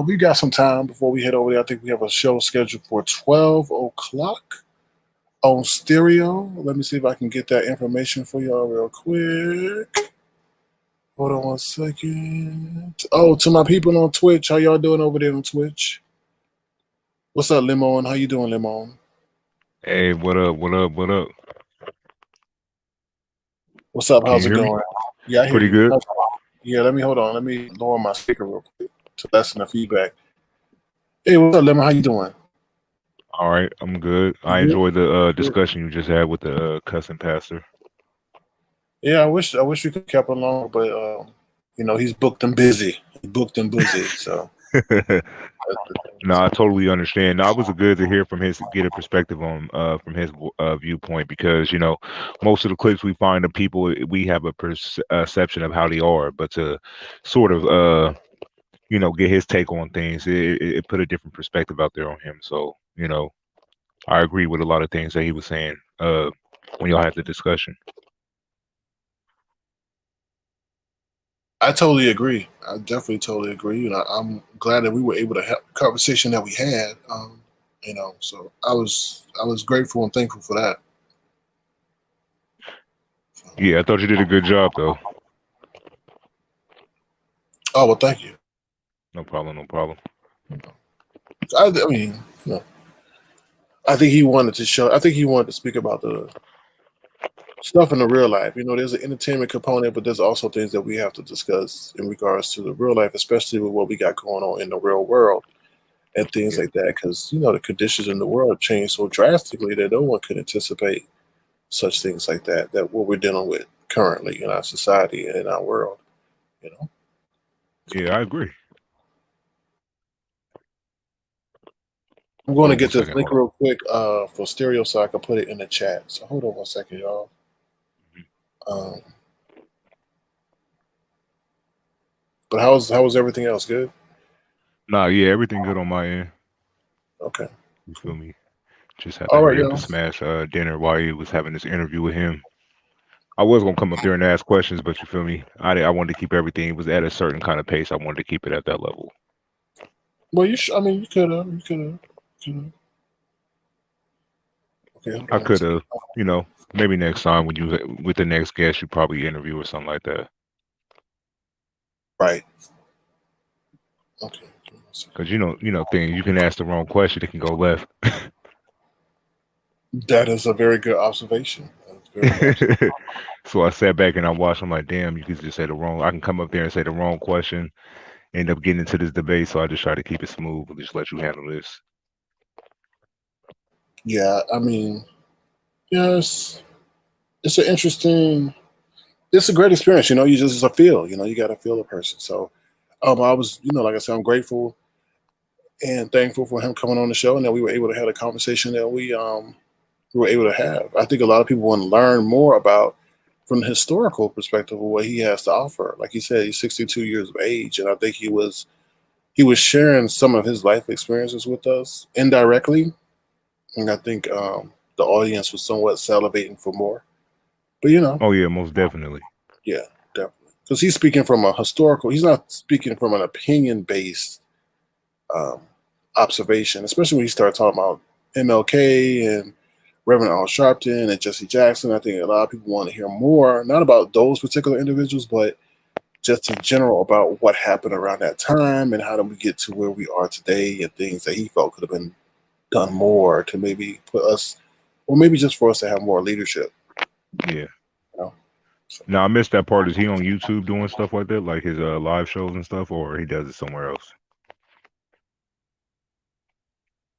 We got some time before we head over there. I think we have a show scheduled for 12 o'clock on Stereo. Let me see if I can get that information for y'all real quick. Hold on 1 second. Oh, to my people on Twitch, how y'all doing over there on Twitch? What's up, Limon? How you doing, Limon? Hey, what up? What up? What up? What's up? Can How's you it hear me? going? Yeah, I hear Pretty you. good. Yeah, let me hold on. Let me lower my speaker real quick to lessen the feedback. Hey, what's up, Lemon? How you doing? All right, I'm good. I You good? enjoyed the discussion you just had with the Cussing Pastor. Yeah, I wish we could have kept him longer, but you know, he's booked and busy. So No, I totally understand. No, it was good to hear from get a perspective on from his viewpoint, because most of the clips we find of people, we have a perception of how they are, but to sort of get his take on things, it put a different perspective out there on him. So I agree with a lot of things that he was saying when y'all had the discussion. I totally agree. I definitely totally agree. You know, I'm glad that we were able to have the conversation that we had. You know, so I was grateful and thankful for that. Yeah, I thought you did a good job, though. Oh well, thank you. No problem, no problem. I mean, you know, I think he wanted to show. I think he wanted to speak about the stuff in the real life. You know, there's an entertainment component, but there's also things that we have to discuss in regards to the real life, especially with what we got going on in the real world and things like that. Because the conditions in the world change so drastically that no one could anticipate such things like that. That what we're dealing with currently in our society and in our world. Yeah, I agree. I'm going Hold to on one get this second. link Hold on. real quick for Stereo so I can put it in the chat. So hold on 1 second, y'all. But how was everything else? Good? Nah, yeah, everything good on my end. Okay. You feel me? Just had to All right, hurry up and y'all. smash dinner while he was having this interview with him. I was gonna come up there and ask questions, but you feel me? I wanted to keep everything. It was at a certain kind of pace. I wanted to keep it at that level. Well, I mean, you could have. Okay, hold I on. could have, maybe next time when you with the next guest, you probably interview or something like that. Right. Okay. Because things you can ask the wrong question, it can go left. That is a very good observation. So I sat back and I watched. I'm like, damn, you could just say the wrong. I can come up there and say the wrong question, end up getting into this debate. So I just try to keep it smooth and just let you handle this. Yeah, I mean, yes, it's an interesting. It's a great experience. It's a feel. You got to feel a person. So, I was, like I said, I'm grateful and thankful for him coming on the show, and that we were able to have a conversation that we were able to have. I think a lot of people want to learn more about from the historical perspective of what he has to offer. Like he said, he's 62 years of age, and I think he was sharing some of his life experiences with us indirectly, and I think the audience was somewhat salivating for more. But Oh yeah, most definitely. yeah, definitely. because he's speaking from a historical. He's not speaking from an opinion-based observation, especially when you start talking about MLK and Reverend Al Sharpton and Jesse Jackson. I think a lot of people want to hear more, not about those particular individuals, but just in general about what happened around that time and how did we get to where we are today and things that he felt could have been done more to maybe put us, or maybe just for us to have more leadership. Yeah. You know? So. Now I missed that part. Is he on YouTube doing stuff like that, like his live shows and stuff, or he does it somewhere else?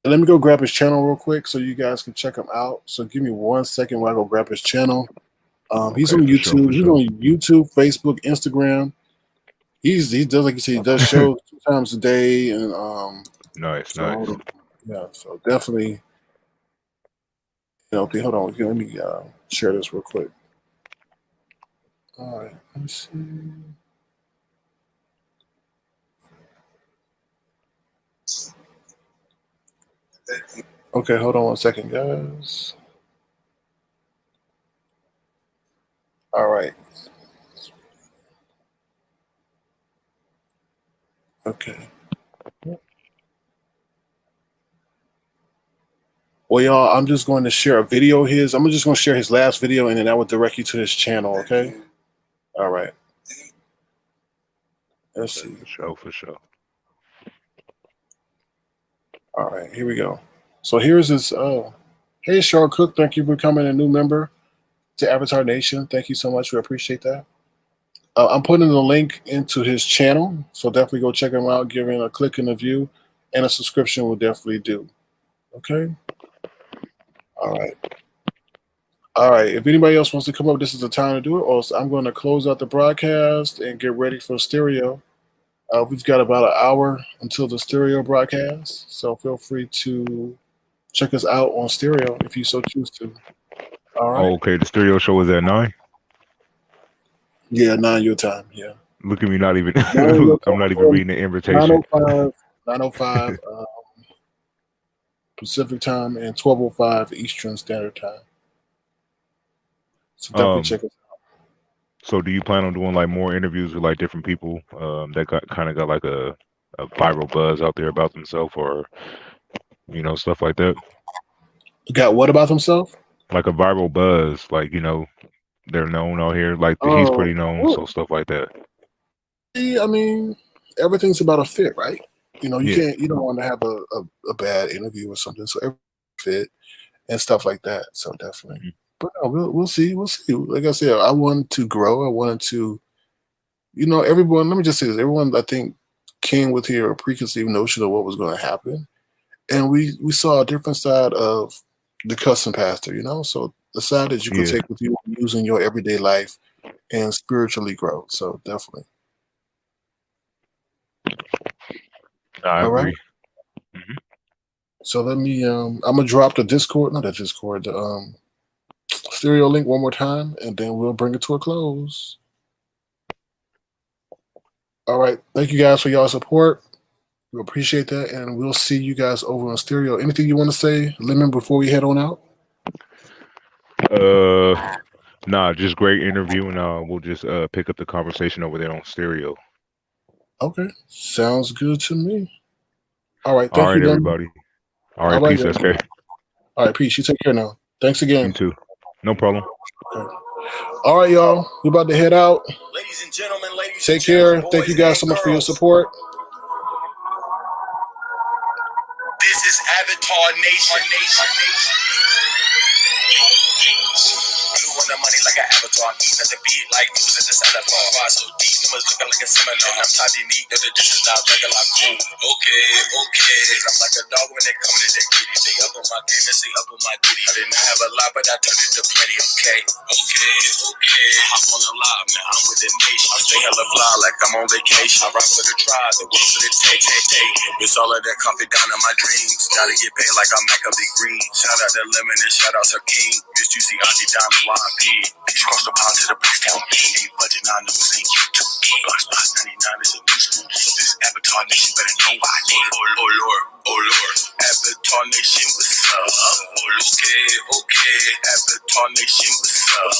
Let me go grab his channel real quick so you guys can check him out. So give me 1 second while I go grab his channel. He's on YouTube. Sure. He's on YouTube, Facebook, Instagram. He does, like you said, he does shows 2 times a day, and nice. Yeah, so definitely. Okay, hold on. Let me share this real quick. All right, let me see. Okay, hold on 1 second, guys. All right. Okay. Well, y'all, I'm just going to share a video of his. I'm just going to share his last video, and then that will direct you to his channel, okay? All right. Let's see. For sure. All right, here we go. So here's his, hey, Cheryl Cook, thank you for becoming a new member to Avatar Nation. Thank you so much. We appreciate that. I'm putting the link into his channel, so definitely go check him out. Give him a click in the view, and a subscription will definitely do. Okay? All right. All right. If anybody else wants to come up, this is the time to do it. Or I'm going to close out the broadcast and get ready for stereo. We've got about an hour until the stereo broadcast, so feel free to check us out on stereo if you so choose to. All right. Oh, okay. The stereo show is at 9. Yeah, 9 your time. Yeah. Look at me, not even. I'm not even reading the invitation. 9:05 Pacific time and 12:05 Eastern Standard Time. So definitely check us out. So, do you plan on doing like more interviews with like different people that got like a viral buzz out there about themselves, or stuff like that? Got what about themselves? Like a viral buzz, like they're known out here. Like he's pretty known, so stuff like that. I mean, everything's about a fit, right? You don't want to have a bad interview or something. So every fit and stuff like that. So definitely. Mm-hmm. But no, we'll see. We'll see. Like I said, I wanted to grow. I wanted to, everyone. Let me just say this: everyone, I think, came with here a preconceived notion of what was going to happen, and we saw a different side of the Cussing Pastor. So the side that you can take with you, using your everyday life, and spiritually grow. So definitely. I agree. Right. Mm-hmm. So let me. I'm gonna drop the Discord, not the Discord, the stereo link one more time, and then we'll bring it to a close. All right, thank you guys for y'all support. We appreciate that, and we'll see you guys over on stereo. Anything you want to say, Lemon, before we head on out? Nah, just great interview, and we'll just pick up the conversation over there on stereo. Okay, sounds good to me. All right, thank you, Lemon. Everybody. All right, peace, SK. All right, peace. You take care now. Thanks again. You too. No problem. Okay. All right, y'all. We're about to head out. Ladies and gentlemen, take care. Thank you guys so much for your support. This is Avatar Nation. Blue on the money like an avatar. I'm eating at the beat like news at the salad bar. Why so deep? Numbers looking like a seminar. I'm top unique. No, this is not regular. Cool. Okay. I'm like a dog when they come to their kitty. Say up on my game and say up on my ditty. I didn't have a lot, but I turned it to plenty. Okay. I'm on the live, man. I'm with the nation. I stay hella fly like I'm on vacation. I rock for the tribe, the world for the take. It's all of that coffee down in my dreams. Gotta get paid like I'm Mac Big Green. Shout out to Lemon and shout out to King. Miss Juicy Auntie Diamond YP. Bitch cross the pond to the bridge town. Ain't budget, I know this ain't cute. Block spot 99 is a new school. This Avatar Nation better know why. Oh Lord. Avatar Nation, what's up? Okay. Avatar Nation, what's up?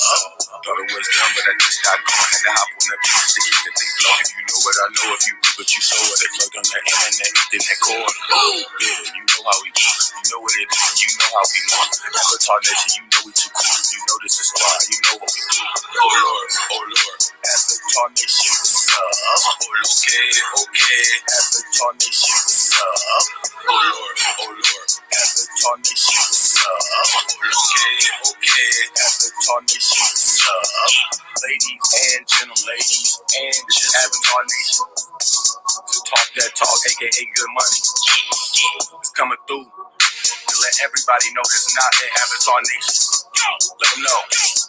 Thought it was done, but I just got I go ahead and hop on the beat to keep the thing flow. If you know what I know, if you do what you show it, they plug on the internet cord. Yeah, you know how we do. You know what it is, you know how we want. Avatar Nation, you know we too cool. You know this is why, you know what we do. Oh Lord, oh Lord. Avatar Nation, what's up? Okay, okay. Avatar Nation, what's up? Oh Lord, oh Lord. Avatar Nation, what's up? Okay, okay. Avatar Nation, what's up? Ladies and gentlemen, Avatar Nation. To talk that talk, aka good money. It's coming through. To let everybody know it's not an Avatar Nation. Let them know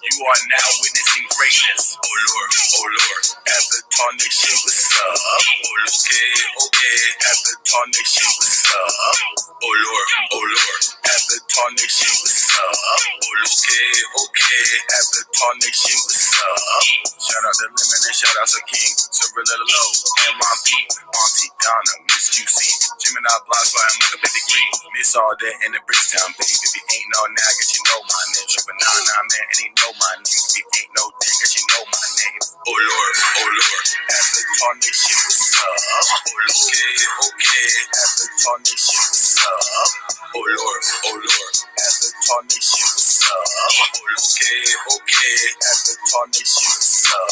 you are now witnessing greatness. Oh Lord, oh Lord. Avatar Nation, what's up? Okay, okay. Avatar Nation, what's up? Oh Lord, oh Lord. Avatar Nation, what's up? Okay, okay. Avatar Nation, what's up? Shout out to Lemon and shout out to King, Cirilla Low, and Mom P, Auntie Donna, Miss QC, Gemini Block, so I'm like a baby green. Miss all that in the Bricktown, baby. If you ain't no now, guess you know my name. Trippin' nah, man, and he know my name. If you ain't no thing, guess you know my name. Oh Lord, oh Lord. Avatar Nation, what's up? Okay, okay. Avatar Nation, what's up? Oh Lord, oh Lord. Avatar Nation, what's up? Okay, okay. Avatar Nation, what's up?